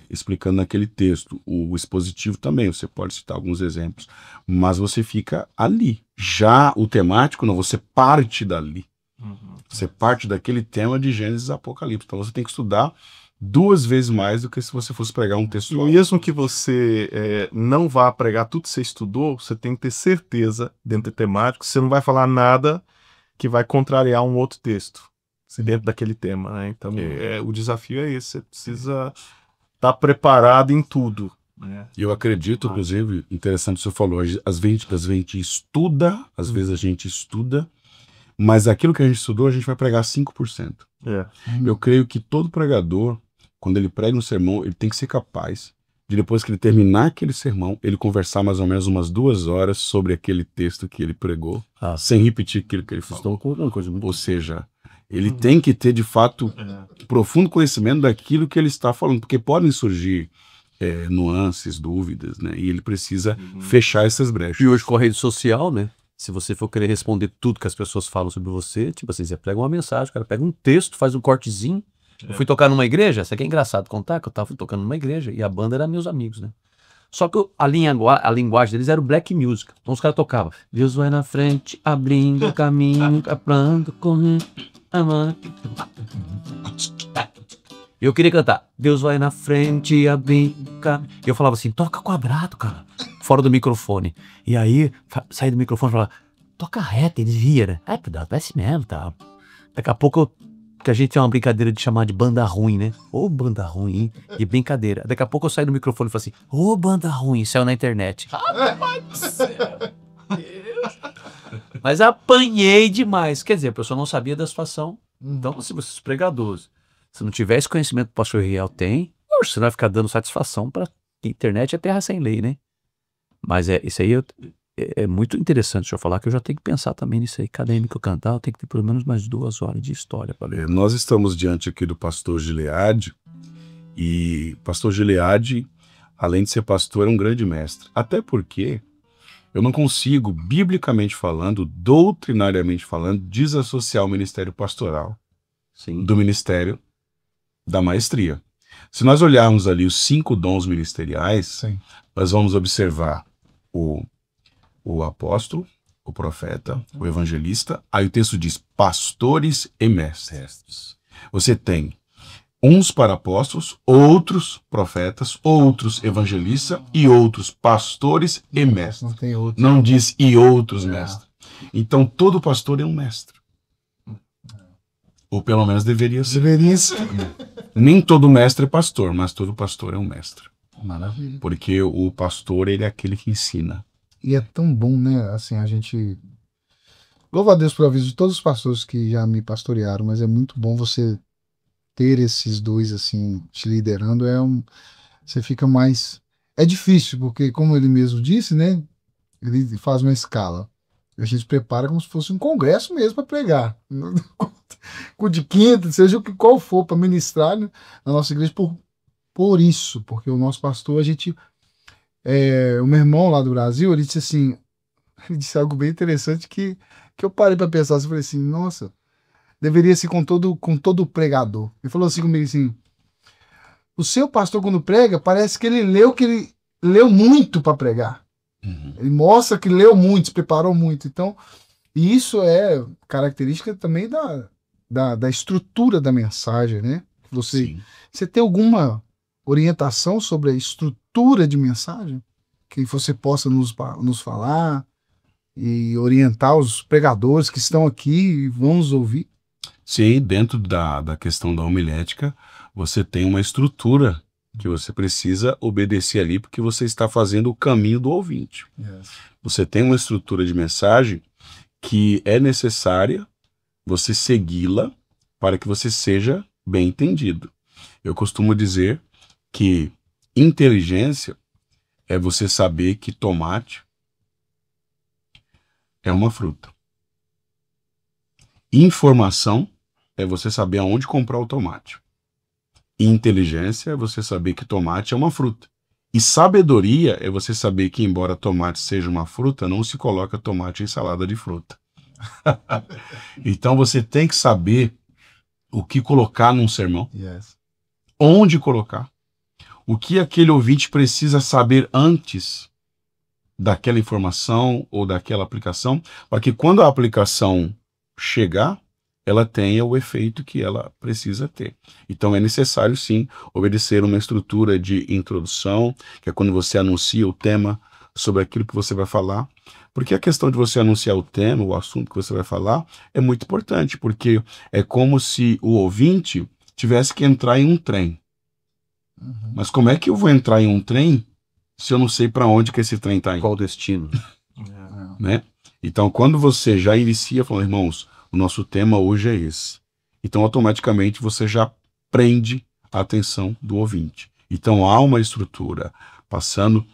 explicando naquele texto. O expositivo também, você pode citar alguns exemplos. Mas você fica ali. Já o temático, não, você parte dali. Você parte daquele tema de Gênesis e Apocalipse. Então você tem que estudar 2 vezes mais do que se você fosse pregar um texto. E mesmo que você não vá pregar tudo que você estudou, você tem que ter certeza, dentro do temático, que você não vai falar nada que vai contrariar um outro texto dentro daquele tema, né? Então o desafio é esse, você precisa estar preparado em tudo. Eu acredito, inclusive, interessante o que você falou, às vezes a gente estuda, mas aquilo que a gente estudou, a gente vai pregar 5%. Eu creio que todo pregador, quando ele prega um sermão, ele tem que ser capaz de, depois que ele terminar aquele sermão, ele conversar mais ou menos umas 2 horas sobre aquele texto que ele pregou, sem repetir aquilo que ele falou. Ou seja, ele tem que ter, de fato, profundo conhecimento daquilo que ele está falando, porque podem surgir nuances, dúvidas, né? E ele precisa fechar essas brechas. E hoje com a rede social, né? Se você for querer responder tudo que as pessoas falam sobre você, tipo assim, você pega uma mensagem, o cara pega um texto, faz um cortezinho. Eu fui tocar numa igreja, isso aqui é engraçado contar, que eu tava tocando numa igreja e a banda era meus amigos, né? Só que a linguagem deles era o black music. Então os caras tocavam. Deus vai na frente, abrindo o caminho, caprando, correndo, amando. Eu queria cantar. Deus vai na frente, abrindo o caminho. Eu falava assim, toca quadrado, cara. Fora do microfone. E aí, saí do microfone e falava, toca reto, eles viram. Parece mesmo, tá? Daqui a pouco, que a gente tem uma brincadeira de chamar de banda ruim, né? Ô, banda ruim, hein? E brincadeira. Daqui a pouco eu saí do microfone e falei assim, ô, banda ruim, saiu na internet. Rapaz do céu. Mas apanhei demais. Quer dizer, a pessoa não sabia da situação. Então, se vocês pregadores, se não tiver esse conhecimento que o pastor Riel tem, você não vai ficar dando satisfação para a internet é terra sem lei, né? Mas isso aí é muito interessante o senhor falar, que eu já tenho que pensar também nisso aí. Cada ano que eu cantar, eu tenho que ter pelo menos mais 2 horas de história para ler. Nós estamos diante aqui do pastor Gilead, e pastor Gilead, além de ser pastor, é um grande mestre. Até porque eu não consigo, biblicamente falando, doutrinariamente falando, desassociar o ministério pastoral do ministério da maestria. Se nós olharmos ali os 5 dons ministeriais, nós vamos observar o apóstolo, o profeta, o evangelista. Aí o texto diz pastores e mestres. Você tem uns para apóstolos, outros profetas, outros evangelistas e outros pastores e mestres. Não diz e outros mestres. Então todo pastor é um mestre. Ou pelo menos deveria ser. Nem todo mestre é pastor, mas todo pastor é um mestre. Maravilha. Porque o pastor, ele é aquele que ensina. E é tão bom, né? Assim, a gente... Louva a Deus por aviso de todos os pastores que já me pastorearam, mas é muito bom você ter esses dois, assim, te liderando. Você fica mais... É difícil, porque como ele mesmo disse, né? Ele faz uma escala. A gente prepara como se fosse um congresso mesmo para pregar. Com de quinta, seja qual for, para ministrar, né, na nossa igreja por isso, porque o nosso pastor, o meu irmão lá do Brasil, ele disse algo bem interessante que eu parei para pensar, eu falei assim, nossa, deveria ser com todo pregador. Ele falou assim comigo assim, o seu pastor quando prega, parece que ele leu muito para pregar. Ele mostra que leu muito, se preparou muito. Então, e isso é característica também da estrutura da mensagem, né? Você tem alguma orientação sobre a estrutura de mensagem que você possa nos falar e orientar os pregadores que estão aqui e vão nos ouvir? Sim, dentro da questão da homilética, você tem uma estrutura que você precisa obedecer ali porque você está fazendo o caminho do ouvinte. Yes. Você tem uma estrutura de mensagem que é necessária você segui-la para que você seja bem entendido. Eu costumo dizer que inteligência é você saber que tomate é uma fruta. Informação é você saber aonde comprar o tomate. Inteligência é você saber que tomate é uma fruta. E sabedoria é você saber que, embora tomate seja uma fruta, não se coloca tomate em salada de fruta. Então você tem que saber o que colocar num sermão, Yes. onde colocar, o que aquele ouvinte precisa saber antes daquela informação ou daquela aplicação, para que quando a aplicação chegar, ela tenha o efeito que ela precisa ter. Então é necessário sim obedecer uma estrutura de introdução, que é quando você anuncia o tema sobre aquilo que você vai falar, porque a questão de você anunciar o tema, o assunto que você vai falar, é muito importante, porque é como se o ouvinte tivesse que entrar em um trem. Mas como é que eu vou entrar em um trem se eu não sei para onde que esse trem está indo? Qual o destino? Né? Então, quando você já inicia falando, irmãos, o nosso tema hoje é esse. Então, automaticamente, você já prende a atenção do ouvinte. Então, há uma estrutura, passando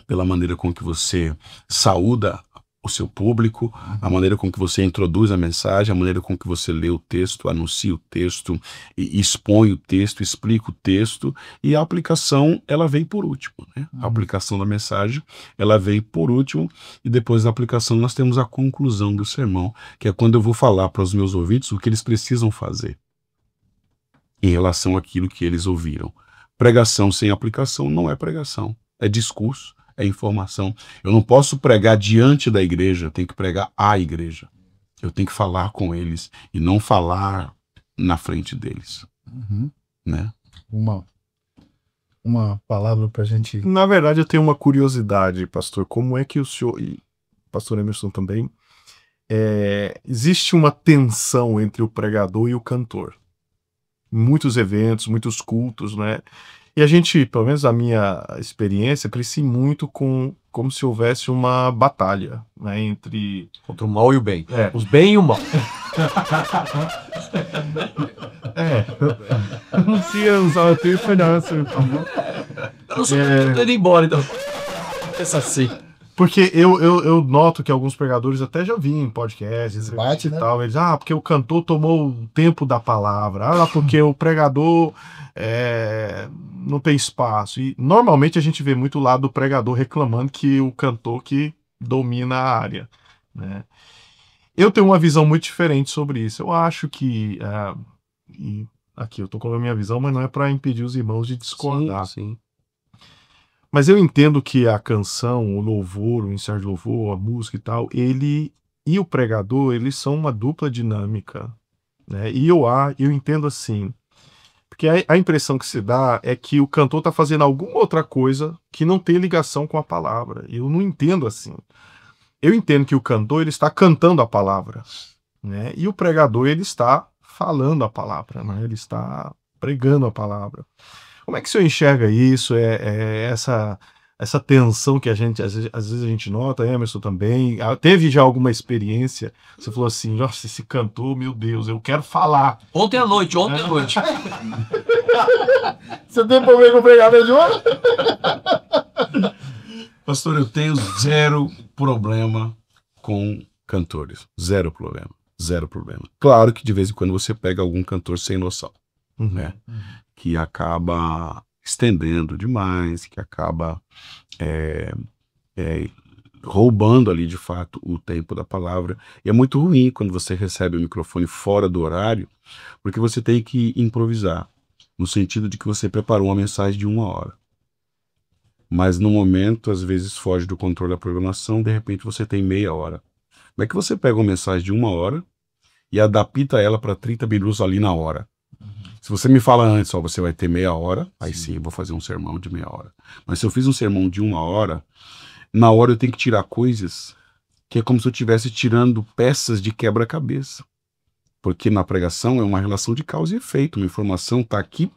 pela maneira com que você saúda o seu público, a maneira com que você introduz a mensagem, a maneira com que você lê o texto, anuncia o texto, e expõe o texto, explica o texto, e a aplicação, ela vem por último, né? A aplicação da mensagem, ela vem por último, e depois da aplicação nós temos a conclusão do sermão, que é quando eu vou falar para os meus ouvintes o que eles precisam fazer em relação àquilo que eles ouviram. Pregação sem aplicação não é pregação, é discurso, é informação. Eu não posso pregar diante da igreja, eu tenho que pregar à igreja. Eu tenho que falar com eles e não falar na frente deles. Né? Uma palavra pra gente... Na verdade, eu tenho uma curiosidade, pastor. Como é que o senhor, e pastor Emerson também, existe uma tensão entre o pregador e o cantor? Muitos eventos, muitos cultos, né? E a gente, pelo menos a minha experiência, cresci muito como se houvesse uma batalha, né, entre... Contra o mal e o bem. É. Os bem e o mal. Eu não tinha usado a tua esperança. Eu não sou indo embora, então. Pensa assim. Porque eu noto que alguns pregadores até já vi em podcasts Bate, né? e tal, eles, porque o cantor tomou o tempo da palavra, porque o pregador não tem espaço. E normalmente a gente vê muito o lado do pregador reclamando que o cantor que domina a área, né? Eu tenho uma visão muito diferente sobre isso. Eu acho que e aqui eu tô colocando a minha visão, mas não é para impedir os irmãos de discordar. Sim. Mas eu entendo que a canção, o louvor, o ensaio de louvor, a música e tal, ele e o pregador, eles são uma dupla dinâmica, né? E eu entendo assim, porque a impressão que se dá é que o cantor está fazendo alguma outra coisa que não tem ligação com a palavra. Eu não entendo assim. Eu entendo que o cantor, ele está cantando a palavra, né? E o pregador, ele está falando a palavra, né? Ele está pregando a palavra. Como é que o senhor enxerga isso? Essa tensão que a gente, às vezes a gente nota, Emerson também. Teve já alguma experiência? Você falou assim, nossa, esse cantor, meu Deus, eu quero falar. Ontem à noite. Você tem problema com o pregador de ouro? Pastor, eu tenho zero problema com cantores. Zero problema. Claro que de vez em quando você pega algum cantor sem noção, né? Que acaba estendendo demais, que acaba roubando ali de fato o tempo da palavra. E é muito ruim quando você recebe o microfone fora do horário, porque você tem que improvisar, no sentido de que você preparou uma mensagem de 1 hora. Mas no momento, às vezes, foge do controle da programação, de repente você tem meia hora. Como é que você pega uma mensagem de 1 hora e adapta ela para 30 minutos ali na hora? Se você me fala antes, você vai ter meia hora, aí sim, eu vou fazer um sermão de meia hora. Mas se eu fiz um sermão de 1 hora, na hora eu tenho que tirar coisas que é como se eu estivesse tirando peças de quebra-cabeça. Porque na pregação é uma relação de causa e efeito. Uma informação está aqui,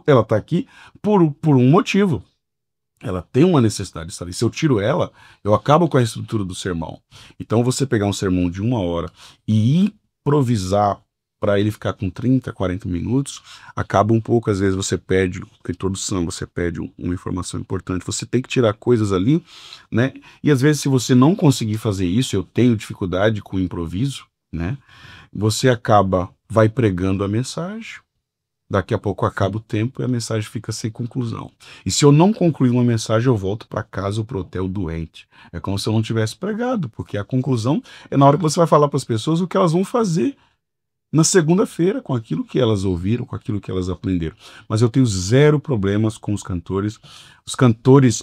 ela está aqui por um motivo. Ela tem uma necessidade de estar ali. Se eu tiro ela, eu acabo com a estrutura do sermão. Então, você pegar um sermão de 1 hora e improvisar para ele ficar com 30, 40 minutos, acaba um pouco, às vezes você perde a introdução, você perde uma informação importante, você tem que tirar coisas ali, né? E às vezes, se você não conseguir fazer isso, eu tenho dificuldade com o improviso, né? Você vai pregando a mensagem, daqui a pouco acaba o tempo e a mensagem fica sem conclusão. E se eu não concluir uma mensagem, eu volto para casa ou para o hotel doente. É como se eu não tivesse pregado, porque a conclusão é na hora que você vai falar para as pessoas o que elas vão fazer na segunda-feira, com aquilo que elas ouviram, com aquilo que elas aprenderam. Mas eu tenho 0 problemas com os cantores. Os cantores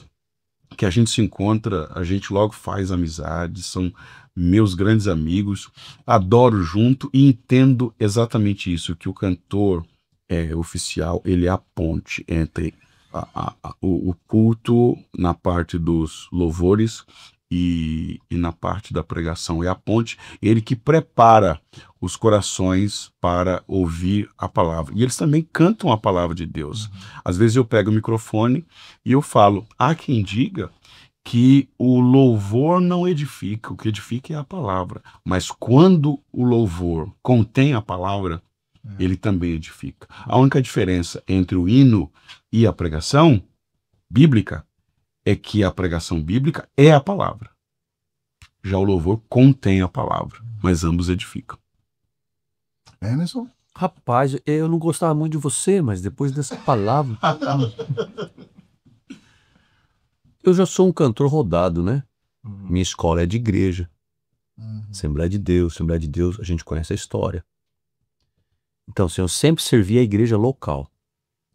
que a gente se encontra, a gente logo faz amizade, são meus grandes amigos, adoro junto e entendo exatamente isso, que o cantor oficial, ele é a ponte entre o culto na parte dos louvores e na parte da pregação. É a ponte, ele que prepara os corações para ouvir a palavra. E eles também cantam a palavra de Deus. Às vezes eu pego o microfone e eu falo, há quem diga que o louvor não edifica, o que edifica é a palavra. Mas quando o louvor contém a palavra, ele também edifica. A única diferença entre o hino e a pregação bíblica é que a pregação bíblica é a palavra. Já o louvor contém a palavra, mas ambos edificam. Emerson? Rapaz, eu não gostava muito de você, mas depois dessa palavra... Eu já sou um cantor rodado, né? Minha escola é de igreja. Assembleia de Deus, a gente conhece a história. Então, assim, eu sempre servi a igreja local.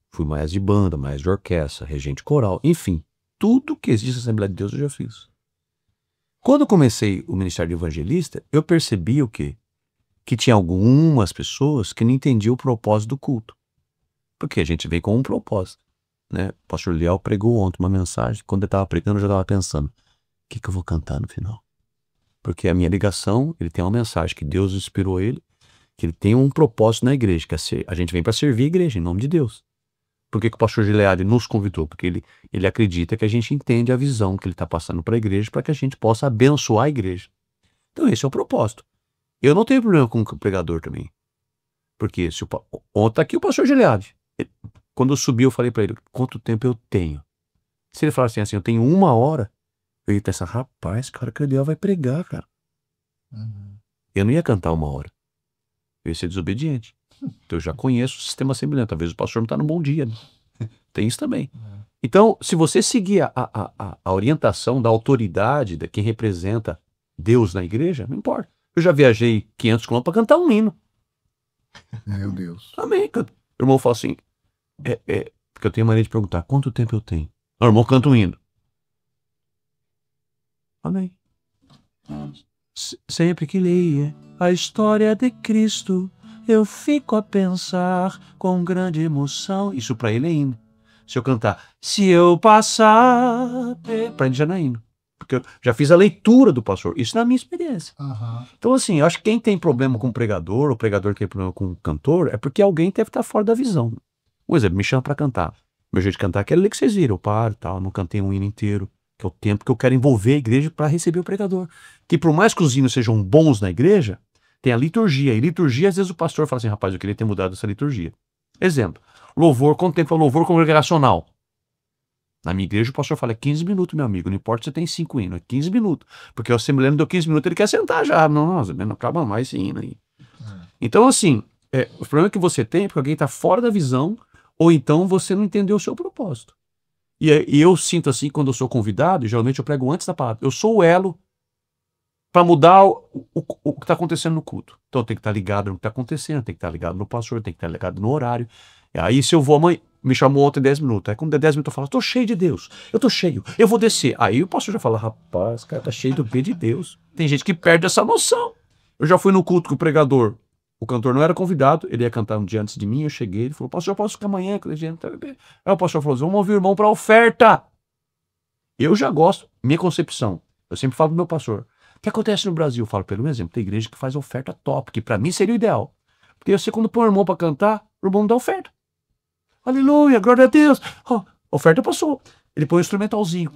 Fui mais de banda, mais de orquestra, regente coral, enfim. Tudo que existe na Assembleia de Deus eu já fiz. Quando eu comecei o ministério de evangelista, eu percebi o quê? Que tinha algumas pessoas que não entendiam o propósito do culto. Porque a gente veio com um propósito, né? O pastor Liel pregou ontem uma mensagem, quando eu estava pregando eu já estava pensando, o que eu vou cantar no final? Porque a minha ligação, ele tem uma mensagem que Deus inspirou ele, que ele tem um propósito na igreja, que a gente vem para servir a igreja, em nome de Deus. Por que o pastor Gilead nos convidou? Porque ele acredita que a gente entende a visão que ele está passando para a igreja, para que a gente possa abençoar a igreja. Então esse é o propósito. Eu não tenho problema com o pregador também. Porque ontem tá aqui o pastor Gilead. Quando eu subi, eu falei para ele, quanto tempo eu tenho? Se ele falar assim, eu tenho 1 hora, eu ia pensar, rapaz, cara, que Eliel vai pregar, cara. Eu não ia cantar 1 hora. Eu ia ser desobediente. Então eu já conheço o sistema assembleano. Talvez o pastor não está no bom dia. Né? Tem isso também. Então, se você seguir a orientação da autoridade, de quem representa Deus na igreja, não importa. Eu já viajei 500 quilômetros para cantar um hino. Meu Deus. Amém. O irmão fala assim, porque eu tenho maneira de perguntar, quanto tempo eu tenho? O irmão canta um hino. Amém. Sempre que leia a história de Cristo, eu fico a pensar com grande emoção. Isso para ele é hino. Se eu cantar, se eu passar, para ele já não é hino. Porque eu já fiz a leitura do pastor. Isso na minha experiência. Então, assim, eu acho que quem tem problema com o pregador, ou o pregador que tem problema com o cantor, é porque alguém deve estar fora da visão. Por exemplo, me chama para cantar. Meu jeito de cantar é aquele que vocês viram. Eu paro e tal, não cantei um hino inteiro. Que é o tempo que eu quero envolver a igreja para receber o pregador. Que por mais que os hinos sejam bons na igreja, tem a liturgia. E liturgia, às vezes o pastor fala assim, rapaz, eu queria ter mudado essa liturgia. Exemplo, louvor, quanto tempo é louvor congregacional? Na minha igreja o pastor fala, 15 minutos, meu amigo, não importa se você tem 5 hinos, é 15 minutos. Porque o assembleano deu 15 minutos, ele quer sentar já. Não acaba mais esse hino aí. Então, assim, o problema que você tem é porque alguém está fora da visão, ou então você não entendeu o seu propósito. E eu sinto assim, quando eu sou convidado, e geralmente eu prego antes da palavra, eu sou o elo para mudar o que está acontecendo no culto. Então tem que estar ligado no que está acontecendo, tem que estar ligado no pastor, tem que estar ligado no horário. E aí se eu vou, mãe, me chamou ontem 10 minutos. Aí quando der 10 minutos eu falo, estou cheio de Deus, eu estou cheio, eu vou descer. Aí o pastor já fala, rapaz, cara, tá cheio do bem de Deus. Tem gente que perde essa noção. Eu já fui no culto com o pregador, o cantor não era convidado, ele ia cantar um dia antes de mim, eu cheguei, ele falou, pastor, eu posso ficar amanhã? Aí o pastor falou, vamos ouvir o irmão para oferta. Eu já gosto, minha concepção, eu sempre falo pro meu pastor, o que acontece no Brasil? Eu falo, pelo exemplo, tem igreja que faz oferta top, que para mim seria o ideal. Porque eu sei quando põe o irmão para cantar, o irmão não dá oferta. aleluia, glória a Deus. Oh, a oferta passou. Ele põe o instrumentalzinho.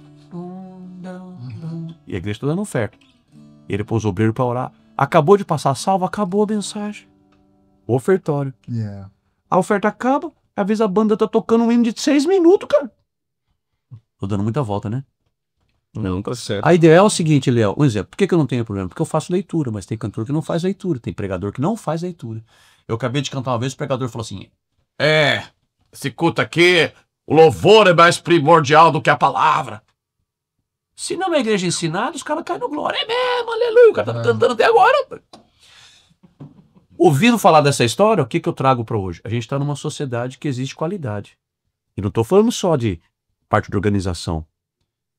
E a igreja está dando oferta. E ele pôs o obreiro para orar. Acabou de passar a salva, acabou a mensagem. O ofertório. Yeah. A oferta acaba, às vezes a banda tá tocando um hino de 6 minutos, cara. Tô dando muita volta, né? Não, tá certo. A ideia é o seguinte, Léo, um exemplo. Por que eu não tenho problema? Porque eu faço leitura, mas tem cantor que não faz leitura, tem pregador que não faz leitura. Eu acabei de cantar uma vez, o pregador falou assim, esse culto aqui, o louvor é mais primordial do que a palavra. Se não é igreja ensinada, os caras caem no glória. É mesmo, aleluia, o cara tá cantando até agora. Ouvindo falar dessa história, o que eu trago para hoje? A gente está numa sociedade que existe qualidade. E não estou falando só de parte de organização.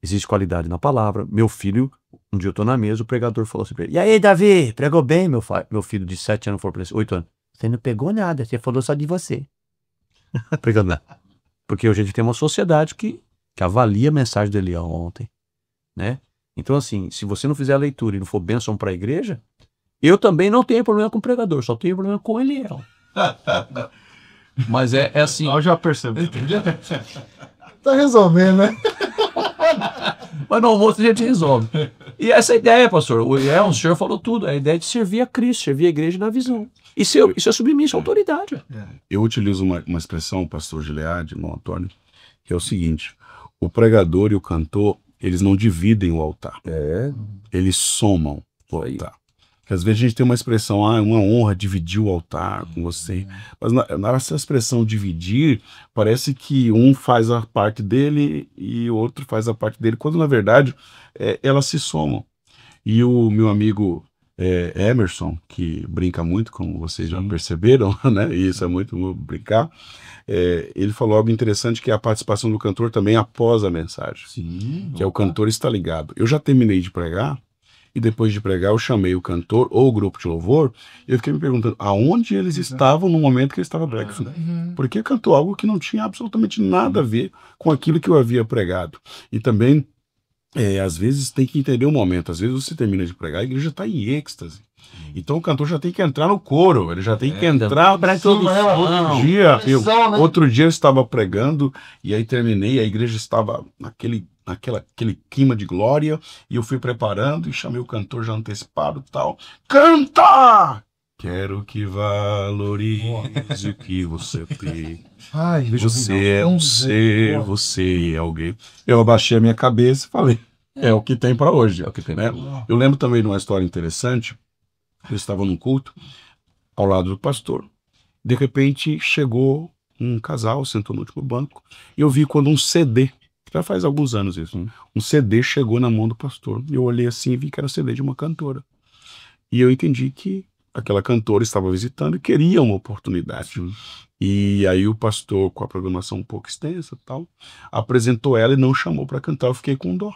Existe qualidade na palavra. Meu filho, um dia eu estou na mesa, o pregador falou assim pra ele, e aí, Davi, pregou bem, meu filho de 7 anos, falou para ele, 8 anos. Você não pegou nada, você falou só de você. Pregando nada. Porque hoje a gente tem uma sociedade que avalia a mensagem dele ontem. Né? Então, assim, se você não fizer a leitura e não for bênção para a igreja, eu também não tenho problema com o pregador, só tenho problema com Eliel. Mas é assim. Eu já percebi. Tá resolvendo, né? Mas no almoço a gente resolve. E essa ideia, pastor, o senhor falou tudo, a ideia de servir a Cristo, servir a igreja na visão. Isso é submisso à autoridade. Eu utilizo uma expressão, pastor Gilead, irmão Antônio, que é o seguinte: o pregador e o cantor, eles não dividem o altar. Eles somam o altar. Porque às vezes a gente tem uma expressão, é uma honra dividir o altar com você. Mas nessa expressão dividir, parece que um faz a parte dele e o outro faz a parte dele, quando na verdade elas se somam. E o meu amigo Emerson, que brinca muito, como vocês já perceberam, né? E isso é muito brincar. Ele falou algo interessante, que é a participação do cantor também após a mensagem. Sim. Que é o cantor está ligado. Eu já terminei de pregar, e depois de pregar eu chamei o cantor ou o grupo de louvor, e eu fiquei me perguntando aonde eles estavam no momento que ele estava pregando. Porque cantou algo que não tinha absolutamente nada a ver com aquilo que eu havia pregado. E também, às vezes, tem que entender o momento. Às vezes você termina de pregar, a igreja está em êxtase. Então o cantor já tem que entrar no coro, ele já tem que entrar para introdução. Outro dia eu estava pregando e aí terminei, a igreja estava naquele clima de glória, e eu fui preparando e chamei o cantor já antecipado e tal. Canta! Quero que valorize o que você tem. Você é um ser, você é alguém. Eu abaixei a minha cabeça e falei, é o que tem para hoje. É o que tem, né? Eu lembro também de uma história interessante. Eu estava num culto ao lado do pastor. De repente chegou um casal, sentou no último banco, e eu vi quando um CD, já faz alguns anos isso, um CD chegou na mão do pastor. Eu olhei assim e vi que era o CD de uma cantora. E eu entendi que aquela cantora estava visitando e queria uma oportunidade. E aí o pastor, com a programação um pouco extensa e tal, apresentou ela e não chamou para cantar. Eu fiquei com dó.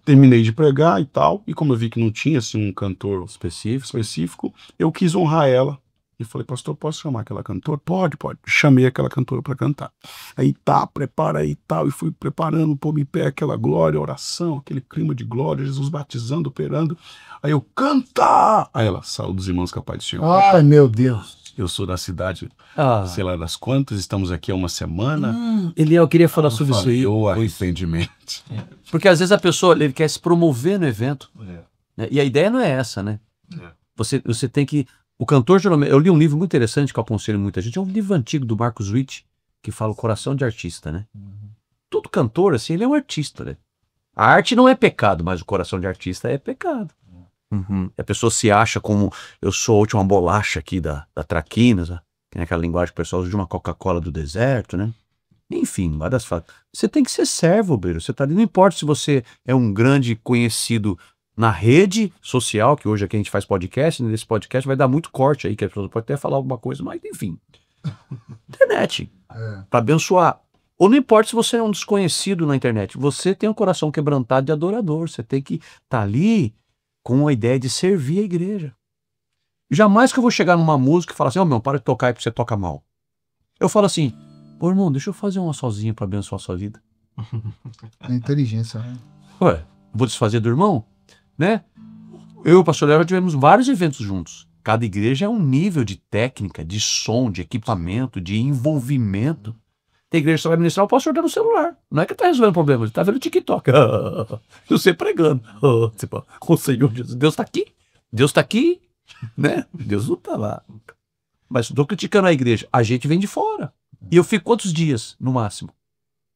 Terminei de pregar e tal, e como eu vi que não tinha assim, um cantor específico, eu quis honrar ela. E falei, pastor, posso chamar aquela cantora? Pode. Chamei aquela cantora para cantar. Aí prepara aí e tal, e fui preparando, pôr em pé aquela glória, oração, aquele clima de glória, Jesus batizando, operando. Aí eu, canta! Aí ela, saúde dos irmãos capaz do Senhor. Ai, meu Deus. Eu sou da cidade, sei lá das quantas, estamos aqui há uma semana. Eu queria falar sobre isso aí. O arrependimento. Porque às vezes a pessoa ele quer se promover no evento. Né? E a ideia não é essa, né? Você tem que... O cantor, geralmente... Eu li um livro muito interessante que eu aconselho muita gente. É um livro antigo do Marcus Witt, que fala o coração de artista, né? Todo cantor, assim, ele é um artista, né? A arte não é pecado, mas o coração de artista é pecado. A pessoa se acha como... Eu sou a última bolacha aqui da Traquinas, né? Tem aquela linguagem que o pessoal usa de uma Coca-Cola do deserto, né? Enfim, várias falas. Você tem que ser servo, obreiro. Você tá ali, não importa se você é um grande conhecido na rede social, que hoje aqui a gente faz podcast, nesse podcast vai dar muito corte aí, que a pessoa pode até falar alguma coisa, mas enfim. Internet. Para abençoar. Ou não importa se você é um desconhecido na internet, você tem um coração quebrantado de adorador, você tem que estar ali com a ideia de servir a igreja. Jamais que eu vou chegar numa música e falar assim, meu, para de tocar aí porque você toca mal. Eu falo assim, irmão, deixa eu fazer uma sozinha para abençoar a sua vida. É inteligência, né? Vou desfazer do irmão? Né? Eu e o pastor Léo já tivemos vários eventos juntos. Cada igreja é um nível de técnica, de som, de equipamento, de envolvimento. Tem igreja que você vai ministrar, o pastor tá no celular. Não é que ele tá resolvendo problema, ele tá vendo TikTok. E você pregando. Tipo, o Senhor Jesus, Deus tá aqui. Deus tá aqui, né? Deus não tá lá. Mas não tô criticando a igreja. A gente vem de fora. E eu fico quantos dias, no máximo?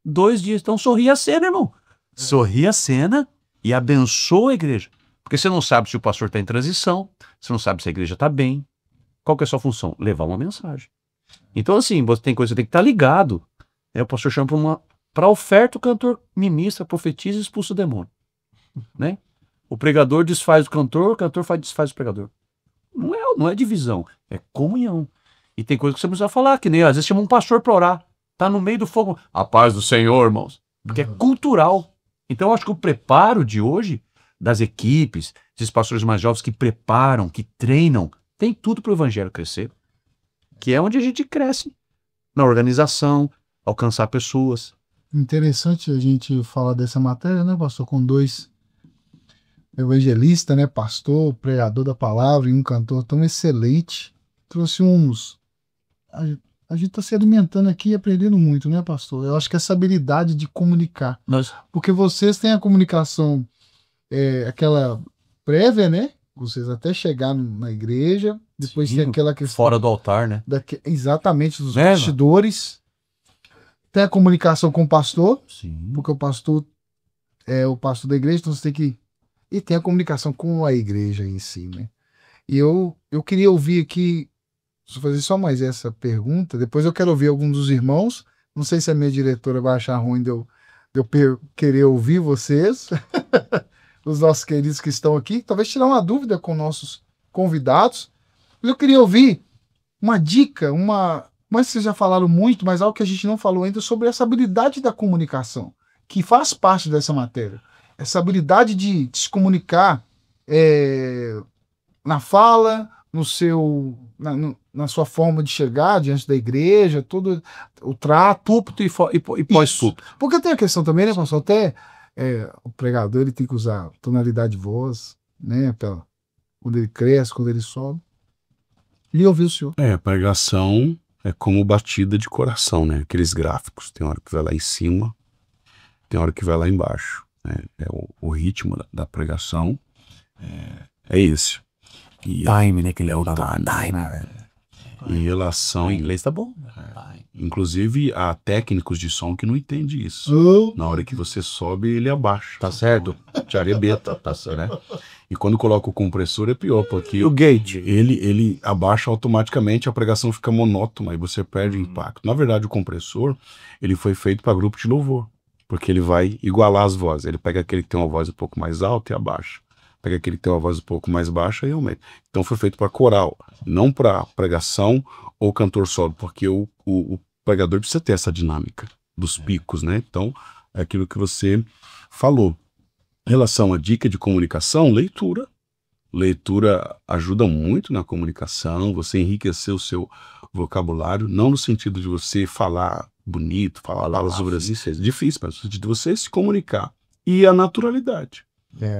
2 dias. Então sorri a cena, irmão. Sorri a cena e abençoa a igreja. Porque você não sabe se o pastor está em transição, você não sabe se a igreja está bem. Qual que é a sua função? Levar uma mensagem. Então, assim, você tem coisa que tem que estar ligado. O pastor chama para oferta, o cantor ministra, profetiza e expulsa o demônio. Né? O pregador desfaz o cantor desfaz o pregador. Não é divisão, é comunhão. E tem coisa que você precisa falar, que nem às vezes chama um pastor para orar. Tá no meio do fogo. A paz do Senhor, irmãos. Porque é cultural. Então, eu acho que o preparo de hoje das equipes, esses pastores mais jovens que preparam, que treinam, tem tudo para o evangelho crescer, que é onde a gente cresce, na organização, alcançar pessoas. Interessante a gente falar dessa matéria, né, pastor, com 2 evangelistas, né, pastor, pregador da palavra e um cantor tão excelente. Trouxe uns... A gente está se alimentando aqui e aprendendo muito, né, pastor? Eu acho que essa habilidade de comunicar. Porque vocês têm a comunicação aquela prévia, né? Vocês até chegar na igreja, depois tem aquela questão... Fora do altar, né? Exatamente, dos bastidores. Tem a comunicação com o pastor, Sim. porque o pastor é o pastor da igreja, então você tem que... E tem a comunicação com a igreja em si, né? E eu queria ouvir aqui, vou fazer só mais essa pergunta, depois eu quero ouvir algum dos irmãos, não sei se a minha diretora vai achar ruim de eu querer ouvir vocês... os nossos queridos que estão aqui, talvez tirar uma dúvida com nossos convidados. Eu queria ouvir uma dica, mas vocês já falaram muito, mas algo que a gente não falou ainda sobre essa habilidade da comunicação, que faz parte dessa matéria. Essa habilidade de se comunicar na fala, na sua forma de chegar diante da igreja, todo o trato. Púlpito e pós-púlpito. Porque tem a questão também, né, pastor? Até o pregador ele tem que usar tonalidade de voz, né? Quando ele cresce, quando ele sobe. E ouvir o senhor. A pregação é como batida de coração, né? Aqueles gráficos. Tem hora que vai lá em cima, tem hora que vai lá embaixo. Né? O ritmo da pregação é esse. E Time, né? Que ele é o time. Em relação... O inglês tá bom. Inclusive, há técnicos de som que não entendem isso. Na hora que você sobe, ele abaixa. Tá certo? Te arrebenta, tá certo, né? E quando coloca o compressor é pior, porque o gate, ele abaixa automaticamente, a pregação fica monótona e você perde o impacto. Na verdade, o compressor, ele foi feito para grupo de louvor, porque ele vai igualar as vozes. Ele pega aquele que tem uma voz um pouco mais alta e abaixa. Pega aquele que tem uma voz um pouco mais baixa e aumenta. Então foi feito para coral, não para pregação ou cantor solo, porque o pregador precisa ter essa dinâmica dos picos, né? Então, é aquilo que você falou. Em relação à dica de comunicação, leitura. Leitura ajuda muito na comunicação, você enriquecer o seu vocabulário, não no sentido de você falar bonito, falar palavras difícil, mas no sentido de você se comunicar. E a naturalidade.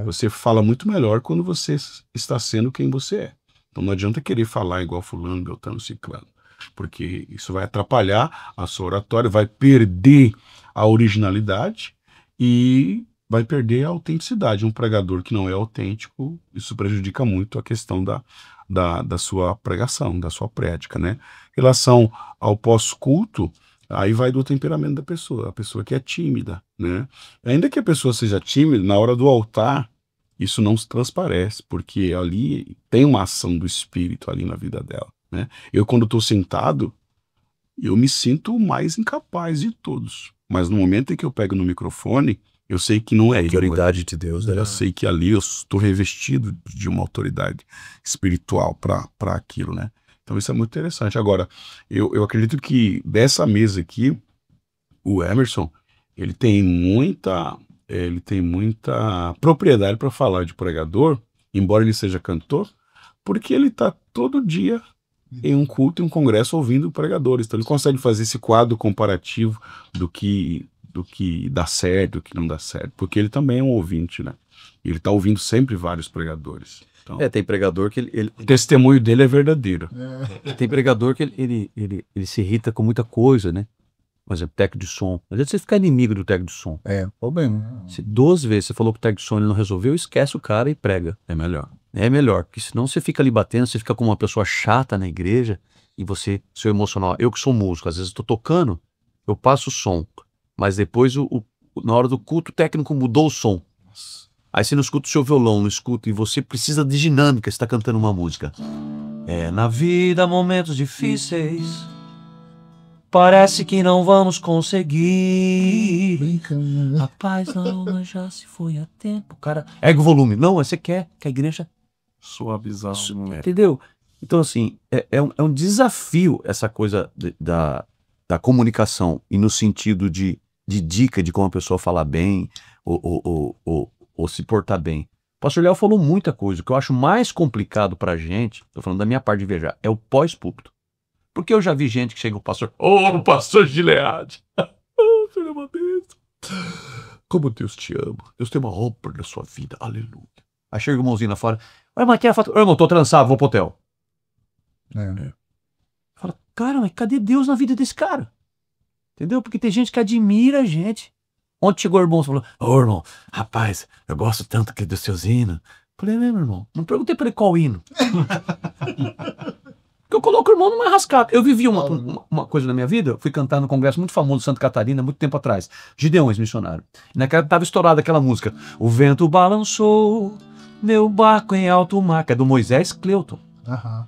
Você fala muito melhor quando você está sendo quem você é. Então não adianta querer falar igual fulano, beltrano, ciclano, porque isso vai atrapalhar a sua oratória, vai perder a originalidade e vai perder a autenticidade. Um pregador que não é autêntico, isso prejudica muito a questão da sua pregação, da sua prédica, né? Em relação ao pós-culto, aí vai do temperamento da pessoa, a pessoa que é tímida, né? Ainda que a pessoa seja tímida, na hora do altar, isso não se transparece, porque ali tem uma ação do Espírito ali na vida dela, né? Eu, quando estou sentado, eu me sinto o mais incapaz de todos. Mas no momento em que eu pego no microfone, eu sei que não é ele. Autoridade de Deus, né? Eu sei que ali eu estou revestido de uma autoridade espiritual para aquilo, né? Então isso é muito interessante. Agora, eu acredito que dessa mesa aqui, o Emerson, ele tem muita propriedade para falar de pregador, embora ele seja cantor, porque ele está todo dia em um culto, em um congresso, ouvindo pregadores. Então ele consegue fazer esse quadro comparativo do que dá certo, do que não dá certo, porque ele também é um ouvinte, né? Ele está ouvindo sempre vários pregadores. Então, Tem pregador que o testemunho dele é verdadeiro. tem pregador que ele se irrita com muita coisa, né? Por exemplo, técnico de som. Às vezes você fica inimigo do técnico de som. Problema. Se 12 vezes você falou pro técnico de som, ele não resolveu, esquece o cara e prega. É melhor. É melhor, porque senão você fica ali batendo, você fica como uma pessoa chata na igreja e você, seu emocional. Eu que sou músico, às vezes estou tocando, eu passo o som, mas depois na hora do culto o técnico mudou o som. Aí você não escuta o seu violão, não escuta, e você precisa de dinâmica, você está cantando uma música. Na vida momentos difíceis, parece que não vamos conseguir. Rapaz, não, mas já se foi há tempo. Cara, ergue o volume. Não, você quer que a igreja... Suavizar. Entendeu? Então, assim, é um desafio essa coisa da comunicação, e no sentido de dica de como a pessoa falar bem ou se portar bem. O pastor Léo falou muita coisa. O que eu acho mais complicado pra gente, tô falando da minha parte de viajar, é o pós-púlpito. Porque eu já vi gente que chega o pastor, o pastor Gilead, filho é uma bênção. Como Deus te ama. Deus tem uma obra na sua vida. Aleluia. Aí chega o irmãozinho lá fora, mas quer a foto? Irmão, tô trançado, vou pro hotel. Fala, cara, mas cadê Deus na vida desse cara? Entendeu? Porque tem gente que admira a gente. Ontem chegou o irmão e falou, irmão, rapaz, eu gosto tanto aqui dos seus hinos. Falei, meu irmão, não perguntei pra ele qual hino. Porque eu coloco o irmão numa rascada. Eu vivi uma coisa na minha vida, eu fui cantar no congresso muito famoso de Santa Catarina, muito tempo atrás. Gideões, missionário. E naquela época tava estourada aquela música. O vento balançou, meu barco em alto mar, que é do Moisés Cleuton.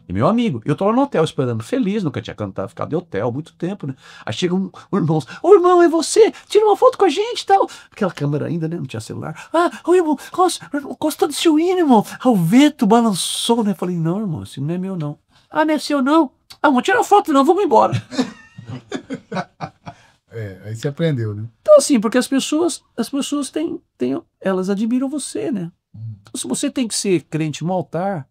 E meu amigo, eu tô lá no hotel esperando, feliz, nunca tinha cantado, ficado em hotel há muito tempo, né? Aí chega um irmão, irmão, é você? Tira uma foto com a gente e tal. Aquela câmera ainda, né? Não tinha celular. Irmão, gostou desse hino, irmão? O vento balançou, né? Falei, não, irmão, esse não é meu, não. Não é seu, não? Vamos tirar foto, não, vamos embora. Aí você aprendeu, né? Então, assim, porque as pessoas elas admiram você, né? Então, se você tem que ser crente no altar,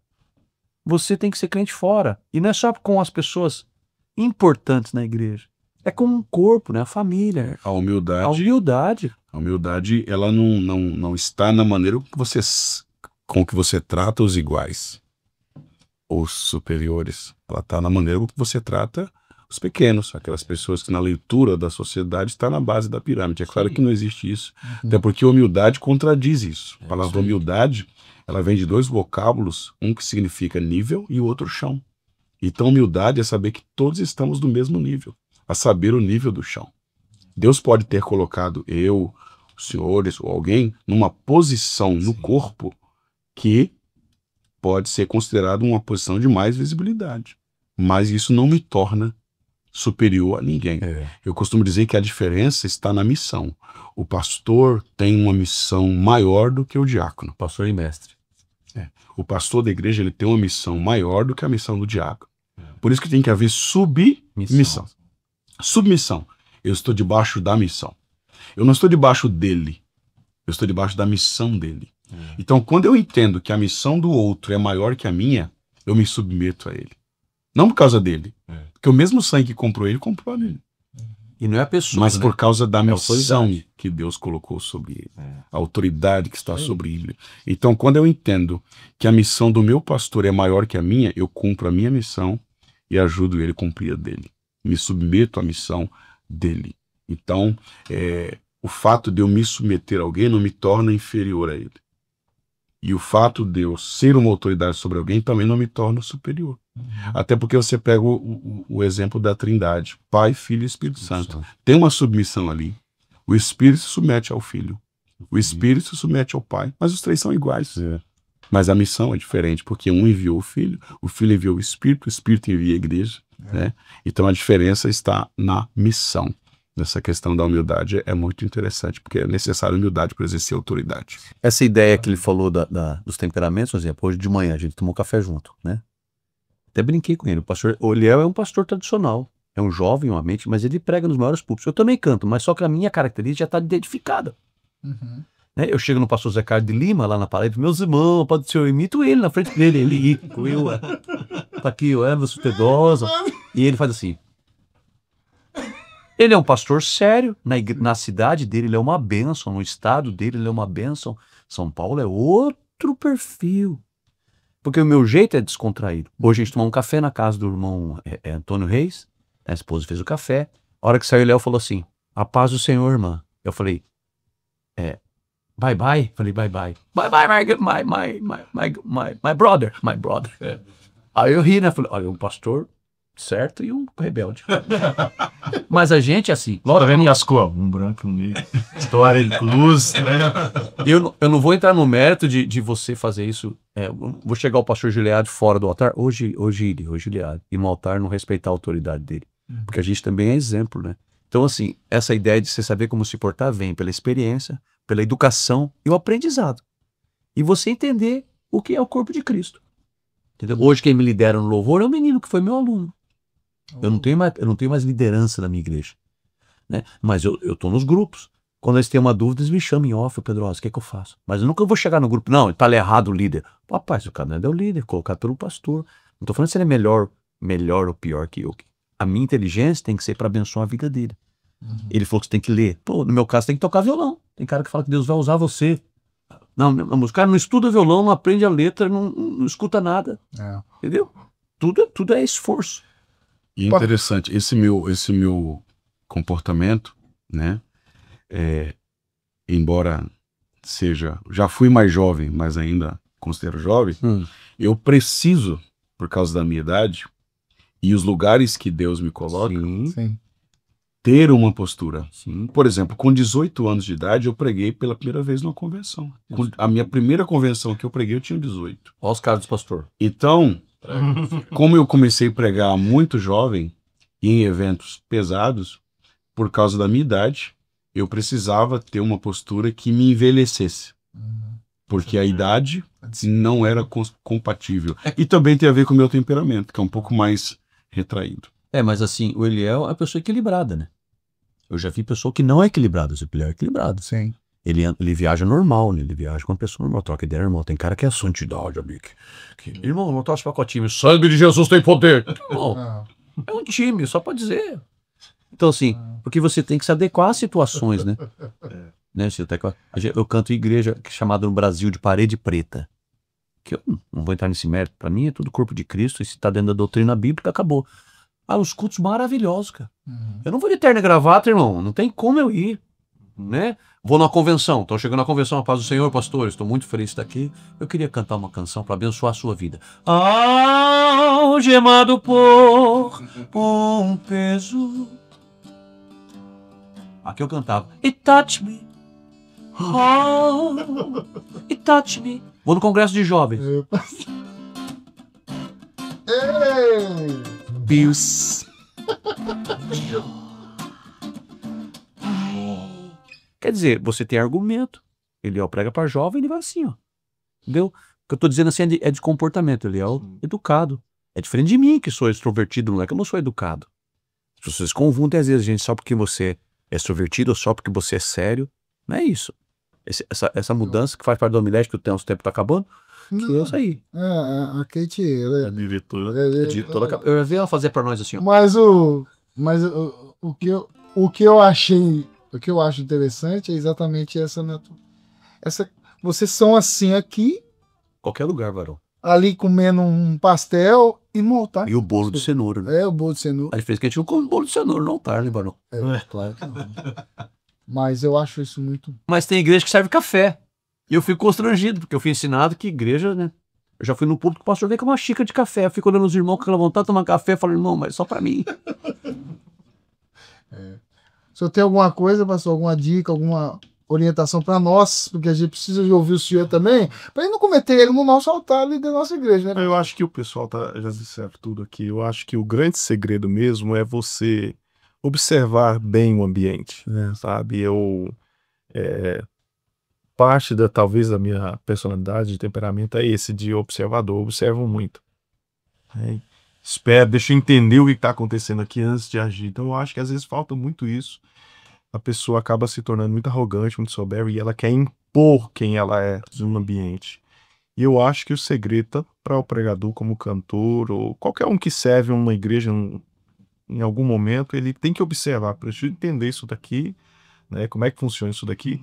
você tem que ser crente fora. E não é só com as pessoas importantes na igreja. É com o corpo, né? A família. A humildade. A humildade, ela não está na maneira com que você trata os iguais, os superiores. Ela está na maneira com que você trata os pequenos, aquelas pessoas que na leitura da sociedade está na base da pirâmide. É claro que não existe isso. Até porque a humildade contradiz isso. A palavra humildade, ela vem de dois vocábulos, um que significa nível e o outro chão. Então humildade é saber que todos estamos no mesmo nível, a saber o nível do chão. Deus pode ter colocado eu, os senhores ou alguém numa posição no corpo que pode ser considerado uma posição de mais visibilidade. Mas isso não me torna superior a ninguém. Eu costumo dizer que a diferença está na missão. O pastor tem uma missão maior do que o diácono. Pastor e mestre. O pastor da igreja, ele tem uma missão maior do que a missão do diácono. Por isso que tem que haver submissão. Submissão. Eu estou debaixo da missão. Eu não estou debaixo dele. Eu estou debaixo da missão dele. Então, quando eu entendo que a missão do outro é maior que a minha, eu me submeto a ele. Não por causa dele. Porque o mesmo sangue que comprou ele, comprou a ele. E não é a pessoa, mas né? por causa da missão que Deus colocou sobre ele. A autoridade que está sobre ele. Então, quando eu entendo que a missão do meu pastor é maior que a minha, eu cumpro a minha missão e ajudo ele a cumprir a dele. Me submeto à missão dele. Então, o fato de eu me submeter a alguém não me torna inferior a ele. E o fato de eu ser uma autoridade sobre alguém também não me torna superior. Até porque você pega o exemplo da Trindade, Pai, Filho e Espírito Santo. Tem uma submissão ali. O Espírito se submete ao Filho. O Espírito se submete ao Pai. Mas os três são iguais. Mas a missão é diferente, porque um enviou o Filho enviou o Espírito envia a igreja. Né? Então a diferença está na missão. Nessa questão da humildade é muito interessante, porque é necessário humildade para exercer autoridade. Essa ideia que ele falou dos temperamentos, por exemplo, hoje de manhã a gente tomou café junto, né? Até brinquei com ele. O Eliel é um pastor tradicional, é um jovem, uma mente, mas ele prega nos maiores púlpitos. Eu também canto, mas só que a minha característica já está identificada. Né? Eu chego no pastor Zé Carlos de Lima, lá na parede, meus irmãos, pode ser, eu imito ele na frente dele, ele tá aqui, o Everson Tedosa, e ele faz assim. Ele é um pastor sério, na cidade dele ele é uma bênção, no estado dele ele é uma bênção. São Paulo é outro perfil. Porque o meu jeito é descontraído. Hoje a gente tomou um café na casa do irmão Antônio Reis, a esposa fez o café, a hora que saiu o Léo falou assim, a paz do Senhor, irmã. Eu falei, bye bye? Falei, bye bye. Bye bye, my brother. Aí eu ri, né? Falei, olha, um pastor certo e um rebelde. Mas a gente, assim... Tá vendo as cores? Um branco, um negro. História de luz, né? Eu não vou entrar no mérito de você fazer isso. Vou chegar o pastor Gilead fora do altar. Hoje Gilead. E no altar não respeitar a autoridade dele. Porque a gente também é exemplo, né? Então, assim, essa ideia de você saber como se portar vem pela experiência, pela educação e o aprendizado. E você entender o que é o corpo de Cristo. Entendeu? Hoje quem me lidera no louvor é um menino que foi meu aluno. Eu não tenho mais liderança na minha igreja, né? Mas eu tô nos grupos. Quando eles têm uma dúvida, eles me chamam em off, Pedrosa, o que é que eu faço? Mas eu nunca vou chegar no grupo, não, tá errado o líder. Rapaz, o cara é o líder, colocado pelo pastor. Não tô falando se ele é melhor ou pior que eu. A minha inteligência tem que ser para abençoar a vida dele. Ele falou que você tem que ler. Pô, no meu caso, tem que tocar violão. Tem cara que fala que Deus vai usar você. Não, o cara não estuda violão, não aprende a letra, não escuta nada. Entendeu? Tudo é esforço. E interessante, esse meu comportamento, né? Embora já fui mais jovem, mas ainda considero jovem, eu preciso, por causa da minha idade, e os lugares que Deus me coloca, Sim. ter uma postura. Por exemplo, com 18 anos de idade, eu preguei pela primeira vez numa convenção. A minha primeira convenção que eu preguei, eu tinha 18. Olha os caras dos pastor. Então, como eu comecei a pregar muito jovem, e em eventos pesados, por causa da minha idade, eu precisava ter uma postura que me envelhecesse. Porque a idade não era compatível. E também tem a ver com o meu temperamento, que é um pouco mais retraído. Mas assim, o Eliel é uma pessoa equilibrada, né? Eu já vi pessoa que não é equilibrada, o Eliel é equilibrado. Sim. Ele viaja normal, né? Ele viaja com uma pessoa normal, troca ideia, irmão. Tem cara que é santidade, amigo. Irmão, não torce pacotinho. Sangue de Jesus tem poder. Irmão, é um time, só pode dizer. Então, assim, porque você tem que se adequar às situações, né? Né? Eu canto em igreja chamada no Brasil de Parede Preta. Que eu não vou entrar nesse mérito. Pra mim é tudo corpo de Cristo. E se tá dentro da doutrina bíblica, acabou. Os cultos maravilhosos, cara. Eu não vou de terno e gravata, irmão. Não tem como eu ir. Né? Vou numa convenção, estou chegando na convenção, a paz do Senhor, pastor, estou muito feliz de estar aqui. Eu queria cantar uma canção para abençoar a sua vida. Algemado por um peso. Aqui eu cantava. It touch me. Oh, it touch me. Vou no congresso de jovens. Bills. Quer dizer, você tem argumento. Ele prega para jovem, ele vai assim, ó. Entendeu? O que eu tô dizendo assim é de comportamento. Ele é educado. É diferente de mim, que sou extrovertido, não é que eu não sou educado. As pessoas confundem às vezes, gente, só porque você é extrovertido ou só porque você é sério. Não é isso. Essa mudança que faz parte da homilética, que o tempo tá acabando, que é isso aí. A Kate... A diretora. Eu vi ela fazer para nós assim, ó. Mas o que eu achei... O que eu acho interessante é exatamente essa... Vocês são assim aqui... Qualquer lugar, varão. Ali comendo um pastel e no altar. E o bolo de cenoura, né? O bolo de cenoura. A diferença é que a gente não come bolo de cenoura no altar, né, varão? Claro que não. Mas eu acho isso muito... Mas tem igreja que serve café. E eu fico constrangido, porque eu fui ensinado que igreja, né? Eu já fui no público, o pastor veio com uma xícara de café. Eu fico olhando os irmãos com aquela vontade de tomar café. Eu falo, irmão, mas só pra mim. Se eu tenho alguma coisa, pastor, alguma dica, alguma orientação para nós, porque a gente precisa de ouvir o senhor também, para ele não cometer ele no nosso altar ali da nossa igreja, né? Eu acho que o pessoal já disseram tudo aqui. Eu acho que o grande segredo mesmo é você observar bem o ambiente, sabe? Parte talvez da minha personalidade, de temperamento é esse de observador. Eu observo muito. Espero, deixa eu entender o que está acontecendo aqui antes de agir. Então eu acho que às vezes falta muito isso. A pessoa acaba se tornando muito arrogante, muito soberba, e ela quer impor quem ela é no ambiente. E eu acho que o segredo, tanto para o pregador como cantor, ou qualquer um que serve uma igreja em algum momento, ele tem que observar, para entender isso daqui, né, como é que funciona isso daqui.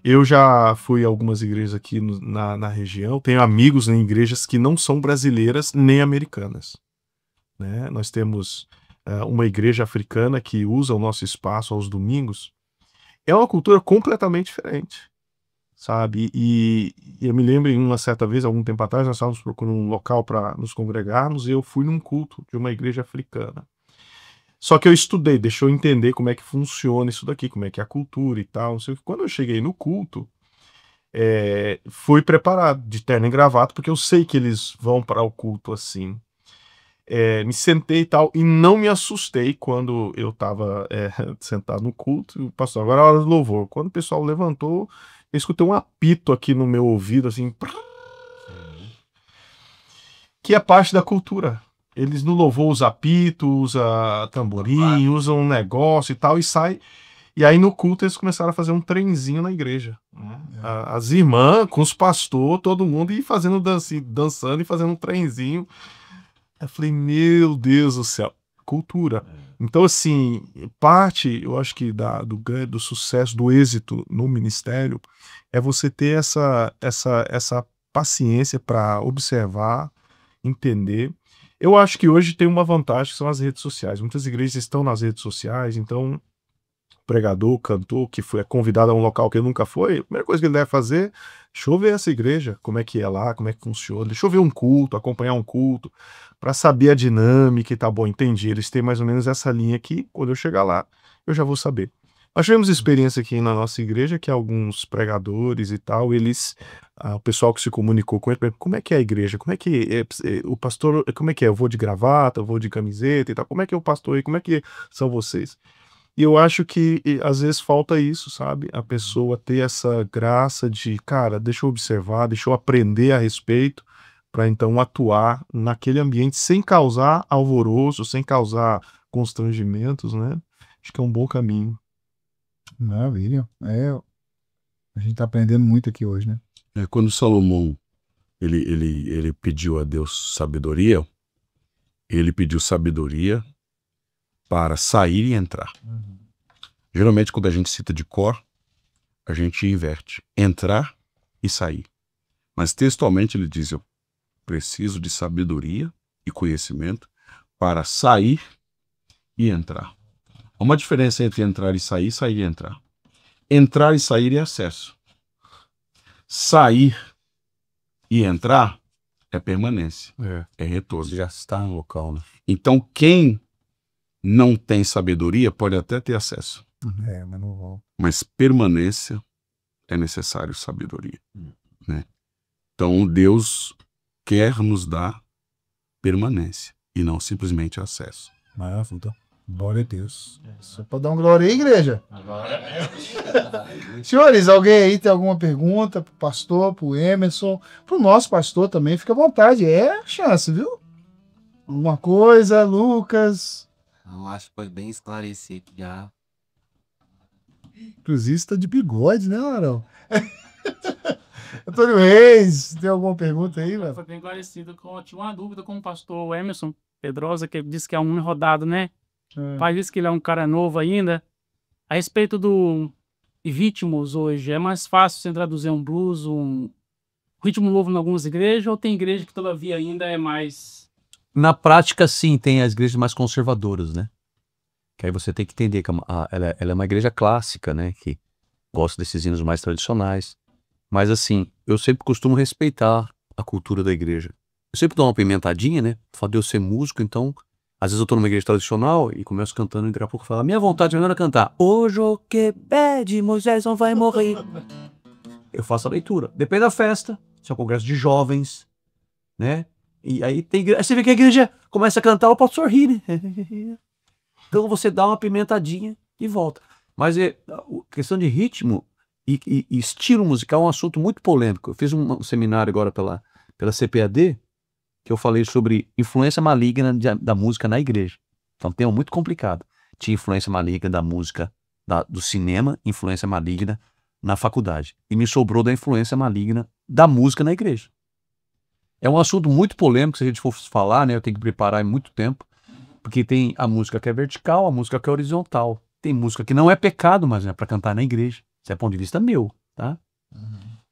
Eu já fui a algumas igrejas aqui na região, tenho amigos em igrejas que não são brasileiras nem americanas, né? Nós temos uma igreja africana que usa o nosso espaço aos domingos. É uma cultura completamente diferente, sabe? E eu me lembro em uma certa vez, algum tempo atrás, nós estávamos procurando um local para nos congregarmos e eu fui num culto de uma igreja africana. Só que eu estudei, deixa eu entender como é que funciona isso daqui, como é que é a cultura e tal. Não sei o que. Quando eu cheguei no culto, fui preparado de terno e gravata, porque eu sei que eles vão para o culto assim. Me sentei e tal, e não me assustei quando eu estava sentado no culto. E o pastor, agora é a hora do louvor. Quando o pessoal levantou, eu escutei um apito aqui no meu ouvido, assim, que é parte da cultura. Eles no louvor usam apito, usam tamborim, usam um negócio e tal, e sai. E aí no culto eles começaram a fazer um trenzinho na igreja. As irmãs, com os pastores, todo mundo, e fazendo dançando e fazendo um trenzinho. Eu falei, meu Deus do céu, cultura. Então, assim, parte, eu acho que do sucesso, do êxito no ministério, é você ter essa paciência para observar, entender. Eu acho que hoje tem uma vantagem que são as redes sociais. Muitas igrejas estão nas redes sociais, então pregador, cantor, que é convidado a um local que ele nunca foi, a primeira coisa que ele deve fazer, deixa eu ver essa igreja, como é que é lá, como é que funciona, deixa eu ver um culto, acompanhar um culto, para saber a dinâmica e tá bom, entendi, eles têm mais ou menos essa linha aqui, quando eu chegar lá, eu já vou saber. Nós tivemos experiência aqui na nossa igreja, que alguns pregadores e tal, o pessoal que se comunicou com ele, como é que é a igreja, como é que o pastor, como é que é, eu vou de gravata, eu vou de camiseta e tal, como é que é o pastor aí, como é que são vocês? E eu acho que às vezes falta isso, sabe? A pessoa ter essa graça de, cara, deixa eu observar, deixa eu aprender a respeito, para então atuar naquele ambiente sem causar alvoroço, sem causar constrangimentos, né? Acho que é um bom caminho. Maravilha. A gente está aprendendo muito aqui hoje, né? Quando Salomão ele pediu a Deus sabedoria, ele pediu sabedoria para sair e entrar. Geralmente, quando a gente cita de cor, a gente inverte. Entrar e sair. Mas textualmente ele diz, eu preciso de sabedoria e conhecimento para sair e entrar. Há uma diferença entre entrar e sair e entrar. Entrar e sair é acesso. Sair e entrar é permanência, é retorno. Você já está no local, né? Então, quem não tem sabedoria pode até ter acesso. Mas não vou. Mas permanência é necessário sabedoria. Né? Então, Deus quer nos dar permanência e não simplesmente acesso. Maravilha. Glória a Deus. Só para dar uma glória aí, igreja. Senhores, alguém aí tem alguma pergunta pro pastor, pro Emerson, pro nosso pastor também? Fica à vontade. É chance, viu? Alguma coisa, Lucas? Eu acho que foi bem esclarecido já. Inclusive, você tá de bigode, né, Arão? Antônio Reis, tem alguma pergunta aí, velho? Foi bem esclarecido. Tinha uma dúvida com o pastor Emerson Pedrosa, que disse que é um homem rodado, né? Pai disse que ele é um cara novo ainda. A respeito do ritmos hoje, é mais fácil você traduzir um blues, um ritmo novo em algumas igrejas, ou tem igreja que todavia ainda é mais... Na prática, sim, tem as igrejas mais conservadoras, né? Que aí você tem que entender que ela é uma igreja clássica, né? Que gosta desses hinos mais tradicionais. Mas assim, eu sempre costumo respeitar a cultura da igreja. Eu sempre dou uma pimentadinha, né? Fato de eu ser músico, então... Às vezes eu tô numa igreja tradicional e começo cantando e daqui a pouco falo, minha vontade mesmo era cantar. O Joquebede, Moisés não vai morrer. Eu faço a leitura. Depende da festa. Se é um congresso de jovens, né? E aí tem igreja. Aí você vê que a igreja começa a cantar, eu posso sorrir, né? Então você dá uma pimentadinha e volta. Mas a questão de ritmo e estilo musical é um assunto muito polêmico. Eu fiz um seminário agora pela CPAD, que eu falei sobre influência maligna da música na igreja. Então, tema muito complicado. Tinha influência maligna da música do cinema, influência maligna na faculdade. E me sobrou da influência maligna da música na igreja. É um assunto muito polêmico, se a gente for falar, né? Eu tenho que preparar em muito tempo, porque tem a música que é vertical, a música que é horizontal. Tem música que não é pecado, mas é para cantar na igreja. Isso é ponto de vista meu. tá?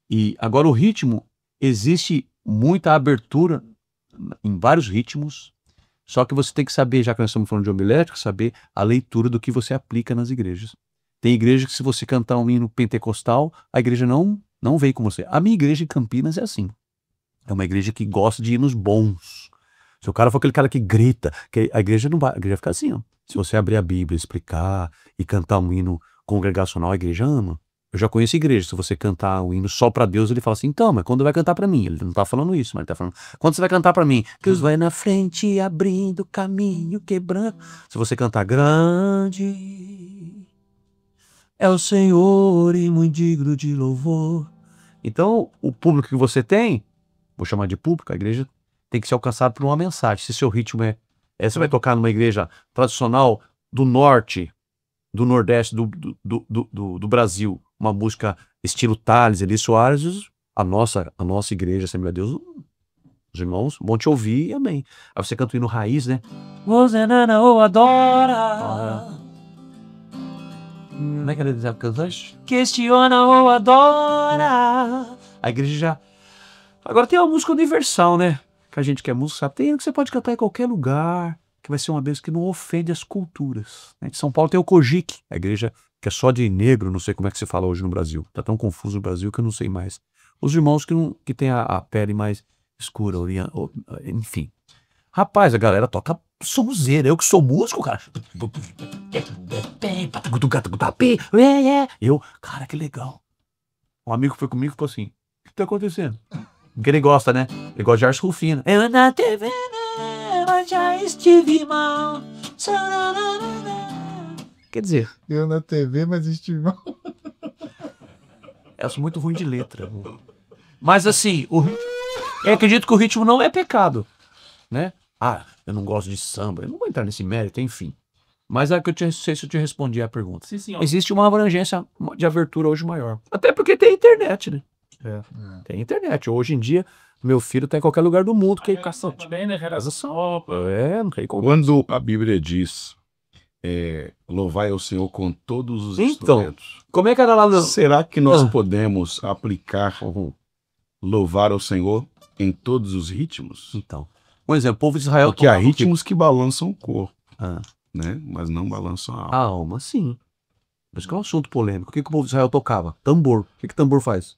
E agora o ritmo, existe muita abertura em vários ritmos, só que você tem que saber, já que nós estamos falando de homilética, saber a leitura do que você aplica nas igrejas. Tem igreja que se você cantar um hino pentecostal, a igreja não veio com você. A minha igreja em Campinas é assim. É uma igreja que gosta de hinos bons. Se o cara for aquele cara que grita, que a igreja não vai, a igreja fica assim, ó. Se você abrir a Bíblia, explicar e cantar um hino congregacional, a igreja ama. Eu já conheço igreja, se você cantar um hino só pra Deus, ele fala assim, então, mas quando vai cantar pra mim? Ele não tá falando isso, mas ele tá falando, quando você vai cantar pra mim? Que Deus vai na frente, abrindo caminho, quebrando. Se você cantar grande, é o Senhor e muito digno de louvor. Então, o público que você tem, vou chamar de público, a igreja tem que ser alcançado por uma mensagem. Se seu ritmo você vai tocar numa igreja tradicional do norte, do nordeste do Brasil, uma música estilo Tales, Eli Soares, a nossa igreja, Assembleia de Deus, os irmãos vão te ouvir, amém. Aí você canta o hino raiz, né? Você não adora. Como é que ele dizia cantar? Questiona ou adora. A igreja já... Agora tem uma música universal, né? Que a gente que é músico sabe. Tem hino que você pode cantar em qualquer lugar, que vai ser uma bênção que não ofende as culturas. De São Paulo tem o Cojique, a igreja que é só de negro, não sei como é que se fala hoje no Brasil. Tá tão confuso no Brasil que eu não sei mais. Os irmãos que tem a pele mais escura, enfim. Rapaz, a galera toca sonzeira. Eu que sou músico, cara. Eu, cara, que legal. Um amigo foi comigo e falou assim, o que tá acontecendo? Porque ele gosta, né? Ele gosta de Ars Rufina. Eu na TV, mas já estive mal. Quer dizer... Eu na TV, mas estive mal. Eu sou muito ruim de letra. Mas assim, eu acredito que o ritmo não é pecado, né? Ah, eu não gosto de samba. Eu não vou entrar nesse mérito, enfim. Mas é que eu não sei se eu te respondi a pergunta. Sim, senhor. Existe uma abrangência de abertura hoje maior. Até porque tem internet, né? Tem internet. Hoje em dia, meu filho tá em qualquer lugar do mundo. Que educação também, né? não tem como. Quando a Bíblia diz louvai ao Senhor com todos os Então, instrumentos, como é que era lá no... será que nós podemos aplicar louvar ao Senhor em todos os ritmos? Então, um exemplo, o povo de Israel... Porque há ritmos que balançam o corpo, Ah. né? Mas não balançam a alma. A alma, sim. Por isso que é um assunto polêmico. O que o povo de Israel tocava? Tambor. O que tambor faz?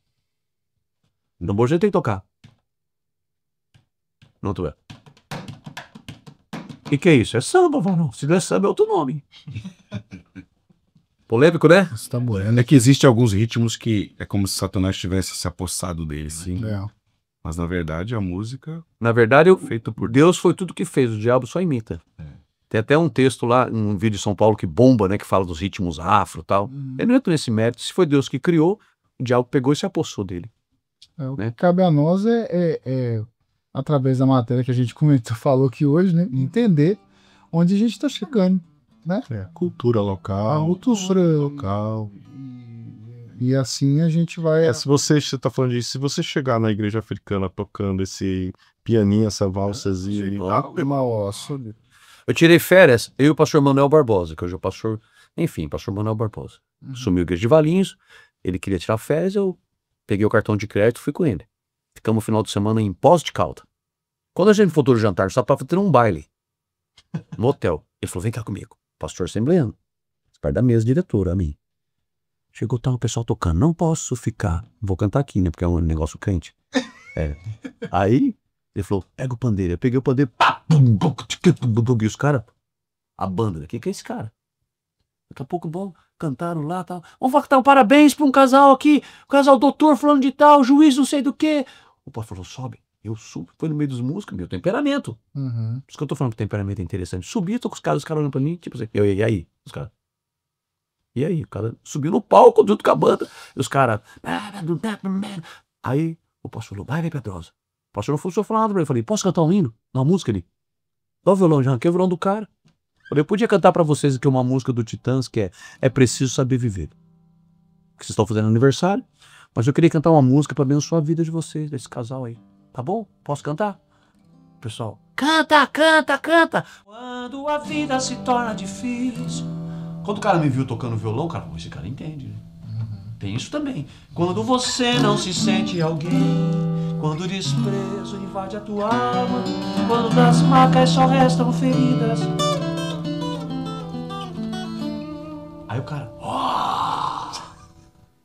Tambor a gente tem que tocar. Não, tu é. O que é isso? É samba, varão. Se não é samba, é outro nome. Polêmico, né? É que existem alguns ritmos que é como se Satanás tivesse se apossado deles. Sim. Mas na verdade a música Na verdade, feita por Deus foi tudo que fez. O diabo só imita. Tem até um texto lá, um vídeo de São Paulo que bomba, né? Que fala dos ritmos afro e tal. Eu não entro nesse mérito. Se foi Deus que criou, o diabo pegou e se apossou dele. O né? que cabe a nós através da matéria que a gente comentou, falou aqui hoje, né? Entender onde a gente está chegando, né? Cultura local. A cultura local. E assim a gente vai... Se você tá falando disso, se você chegar na igreja africana tocando esse pianinho, essa valsazinha aí, Eu tirei férias, eu e o pastor Manuel Barbosa, que hoje é o pastor, enfim, pastor Manuel Barbosa. Sumiu a igreja de Valinhos, ele queria tirar férias, eu peguei o cartão de crédito e fui com ele. Ficamos no final de semana em Poços de Calda. Quando a gente voltou do jantar, só para ter um baile no hotel. Ele falou, vem cá comigo, pastor assembleano, perto da mesa diretora, a mim. Chegou, tá o pessoal tocando, não posso ficar, vou cantar aqui, né, porque é um negócio crente. Aí, ele falou, pega o pandeiro. Eu peguei o pandeiro, pá, e os caras, a banda, o que é esse cara? Daqui a pouco, bom, cantaram lá, tal. Vamos cantar um parabéns para um casal aqui, o casal doutor falando de tal, juiz não sei do que. O pastor falou, sobe. Eu subo, foi no meio dos músicos, meu temperamento. Por isso que eu tô falando que o temperamento é interessante. Subi, tô com os caras olhando pra mim, tipo assim, e aí? Os caras. E aí? O cara subiu no palco junto com a banda, e os caras. Aí o pastor falou, vai, Pedrosa. O pastor não foi falar nada pra ele. Eu falei, posso cantar um hino? Uma música ali? Dá o violão, já arranquei o violão do cara. Eu podia cantar pra vocês aqui uma música do Titãs que é Preciso Saber Viver. Que vocês estão fazendo aniversário, mas eu queria cantar uma música pra abençoar a vida de vocês, desse casal aí. Tá bom? Posso cantar? Pessoal, canta, canta, canta. Quando a vida se torna difícil. Quando o cara me viu tocando violão, cara, esse cara entende, né? Tem isso também. Quando você não se sente alguém, quando o desprezo invade a tua alma, quando das marcas só restam feridas. Aí o cara,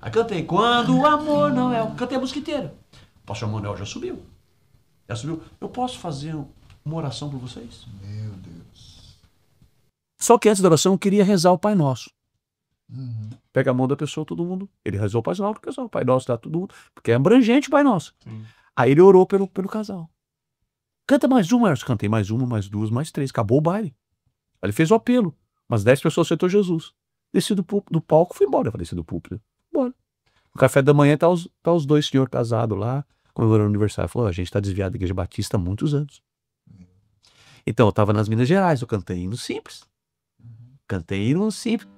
Aí cantei, quando o amor não é... Cantei a música inteira. O pastor Manuel já subiu. Eu posso fazer uma oração por vocês? Meu Deus. Só que antes da oração eu queria rezar o Pai Nosso. Pega a mão da pessoa, todo mundo. Ele rezou o Pai Nosso, porque o Pai Nosso dá todo mundo. Porque é abrangente o Pai Nosso. Sim. Aí ele orou pelo casal. Canta mais uma, eu cantei mais uma, mais duas, mais três. Acabou o baile. Aí ele fez o apelo. Umas 10 pessoas aceitou Jesus. Desci do palco, fui embora. Eu falei, desci do púlpito. Bora. No café da manhã tá os dois senhores casados lá, comemorando o aniversário. Falou, a gente tá desviado da Igreja Batista há muitos anos. Então eu tava nas Minas Gerais, eu cantei hino simples. Cantei hino simples.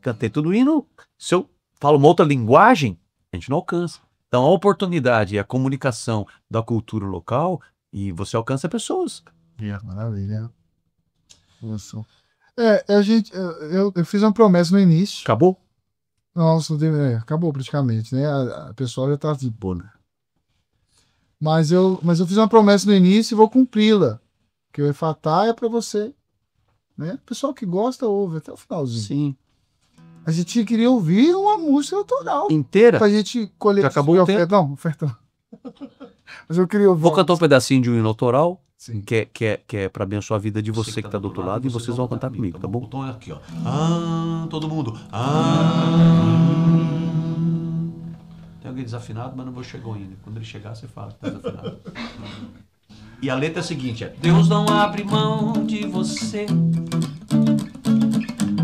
Cantei tudo hino. Se eu falo uma outra linguagem, a gente não alcança. Então a oportunidade e a comunicação da cultura local, e você alcança pessoas. Maravilha. Eu fiz uma promessa no início. Acabou? Nossa, acabou praticamente, né? A pessoa já tá de boa, né? Mas eu fiz uma promessa no início e vou cumpri-la. Que o Efatá é para você, né? O pessoal que gosta ouve até o finalzinho. Sim. A gente queria ouvir uma música autoral. Inteira? Pra gente colher. Já acabou o tempo? Não, ofertão. Mas eu queria ouvir. Vou cantar um pedacinho de um hino autoral. Sim. Que é para abençoar a vida de você que tá do outro lado, e vocês vão cantar comigo, tá bom? O tom é aqui, ó. Todo mundo. Tem alguém desafinado, mas não vou chegar ainda. Quando ele chegar, você fala que tá desafinado. E a letra é a seguinte, Deus não abre mão de você.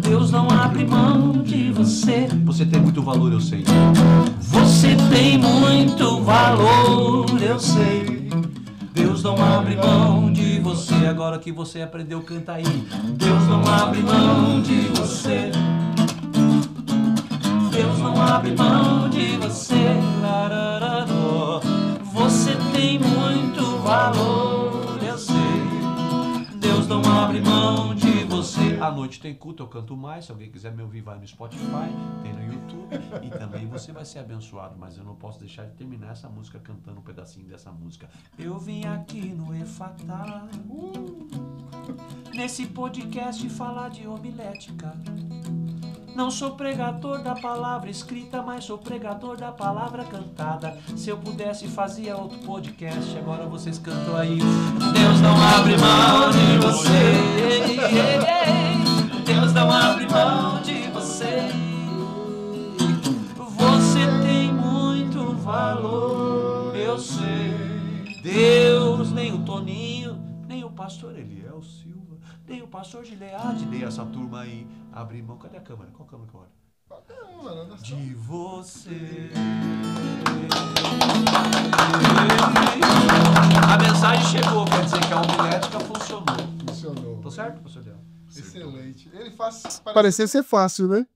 Deus não abre mão de você. Você tem muito valor, eu sei. Você tem muito valor, eu sei. Deus não abre mão de você. Agora que você aprendeu, canta aí. Deus não abre mão de você. Deus não abre mão de você. Você tem muito valor, eu sei. Deus não abre mão de você. À noite tem culto, eu canto mais. Se alguém quiser me ouvir, vai no Spotify, tem no YouTube. E também você vai ser abençoado. Mas eu não posso deixar de terminar essa música cantando um pedacinho dessa música. Eu vim aqui no Efatá, nesse podcast falar de homilética. Não sou pregador da palavra escrita, mas sou pregador da palavra cantada. Se eu pudesse, fazia outro podcast. Agora vocês cantam aí. Deus não abre mão de você. Deus não abre mão de você. Você tem muito valor, eu sei. Deus, nem o Toninho, nem o pastor Eliel Silva, nem o pastor Gileade, nem essa turma aí abre mão. Cadê a câmera? Qual câmera que eu olho? De você. A mensagem chegou, quer dizer que a homilética funcionou. Funcionou. Tô certo, pastor Eliel? Excelente. Ele faz parecer ser fácil, né?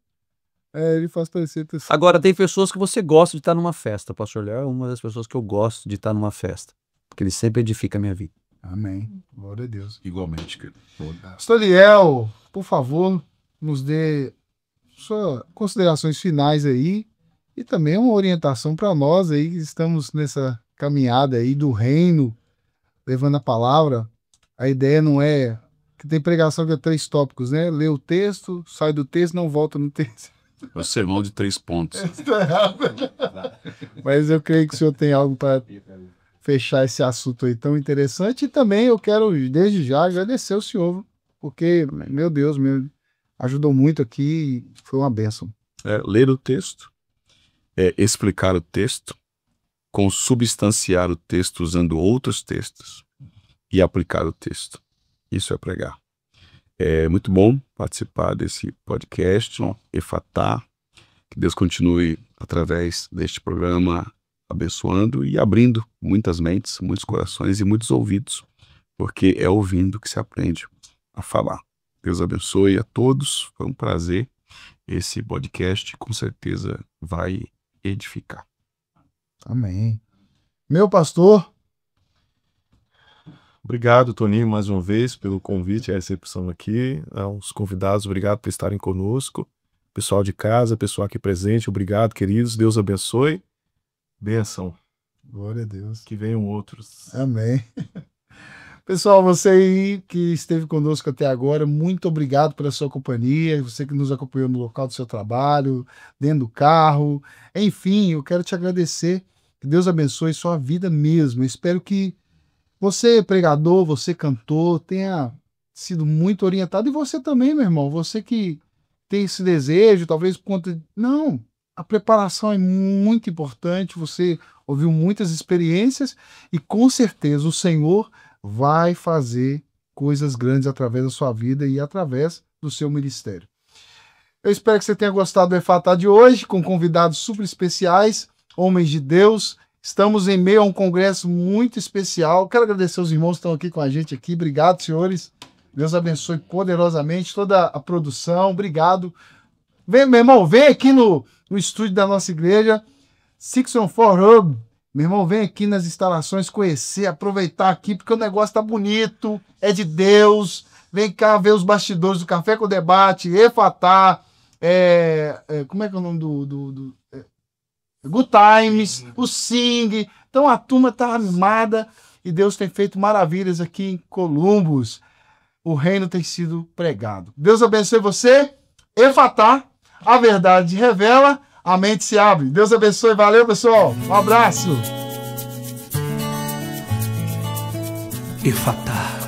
Ele faz parecer ter... Agora, tem pessoas que você gosta de estar numa festa. O pastor Léo é uma das pessoas que eu gosto de estar numa festa. Porque ele sempre edifica a minha vida. Amém. Glória a Deus. Igualmente, querido. Pastor Liel, por favor, nos dê suas considerações finais aí e também uma orientação para nós aí que estamos nessa caminhada aí do reino, levando a palavra. A ideia não é... que tem pregação que é 3 tópicos, né? Lê o texto, sai do texto, não volta no texto. É o sermão de 3 pontos. Está errado. Mas eu creio que o senhor tem algo para fechar esse assunto aí tão interessante. E também eu quero, desde já, agradecer o senhor, porque, meu Deus, ajudou muito aqui e foi uma bênção. Ler o texto, explicar o texto, consubstanciar o texto usando outros textos e aplicar o texto. Isso é pregar. É muito bom participar desse podcast, Efatá. Que Deus continue, através deste programa, abençoando e abrindo muitas mentes, muitos corações e muitos ouvidos, porque é ouvindo que se aprende a falar. Deus abençoe a todos. Foi um prazer. Esse podcast, com certeza, vai edificar. Amém. Meu pastor... Obrigado, Toninho, mais uma vez, pelo convite e a recepção aqui. Aos convidados, obrigado por estarem conosco. Pessoal de casa, pessoal aqui presente, obrigado, queridos. Deus abençoe. Bênção. Glória a Deus. Que venham outros. Amém. Pessoal, você aí que esteve conosco até agora, muito obrigado pela sua companhia, você que nos acompanhou no local do seu trabalho, dentro do carro. Enfim, eu quero te agradecer. Que Deus abençoe sua vida mesmo. Eu espero que você, pregador, você cantor, tenha sido muito orientado. E você também, meu irmão, você que tem esse desejo, talvez por conta... Não, a preparação é muito importante, você ouviu muitas experiências e com certeza o Senhor vai fazer coisas grandes através da sua vida e através do seu ministério. Eu espero que você tenha gostado do Efatá de hoje, com convidados super especiais, homens de Deus. Estamos em meio a um congresso muito especial. Quero agradecer os irmãos que estão aqui com a gente aqui. Obrigado, senhores. Deus abençoe poderosamente toda a produção. Obrigado. Vem, meu irmão, vem aqui no estúdio da nossa igreja, 614 Hub. Meu irmão, vem aqui nas instalações conhecer, aproveitar aqui, porque o negócio tá bonito, é de Deus. Vem cá ver os bastidores do Café com Debate, Efatá, como é que é o nome do Good Times, o Sing. Então a turma tá animada e Deus tem feito maravilhas aqui em Columbus. O reino tem sido pregado. Deus abençoe você. Efatá, a verdade revela, a mente se abre. Deus abençoe. Valeu, pessoal. Um abraço. Efatá.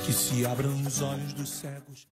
Que se abram os olhos dos cegos.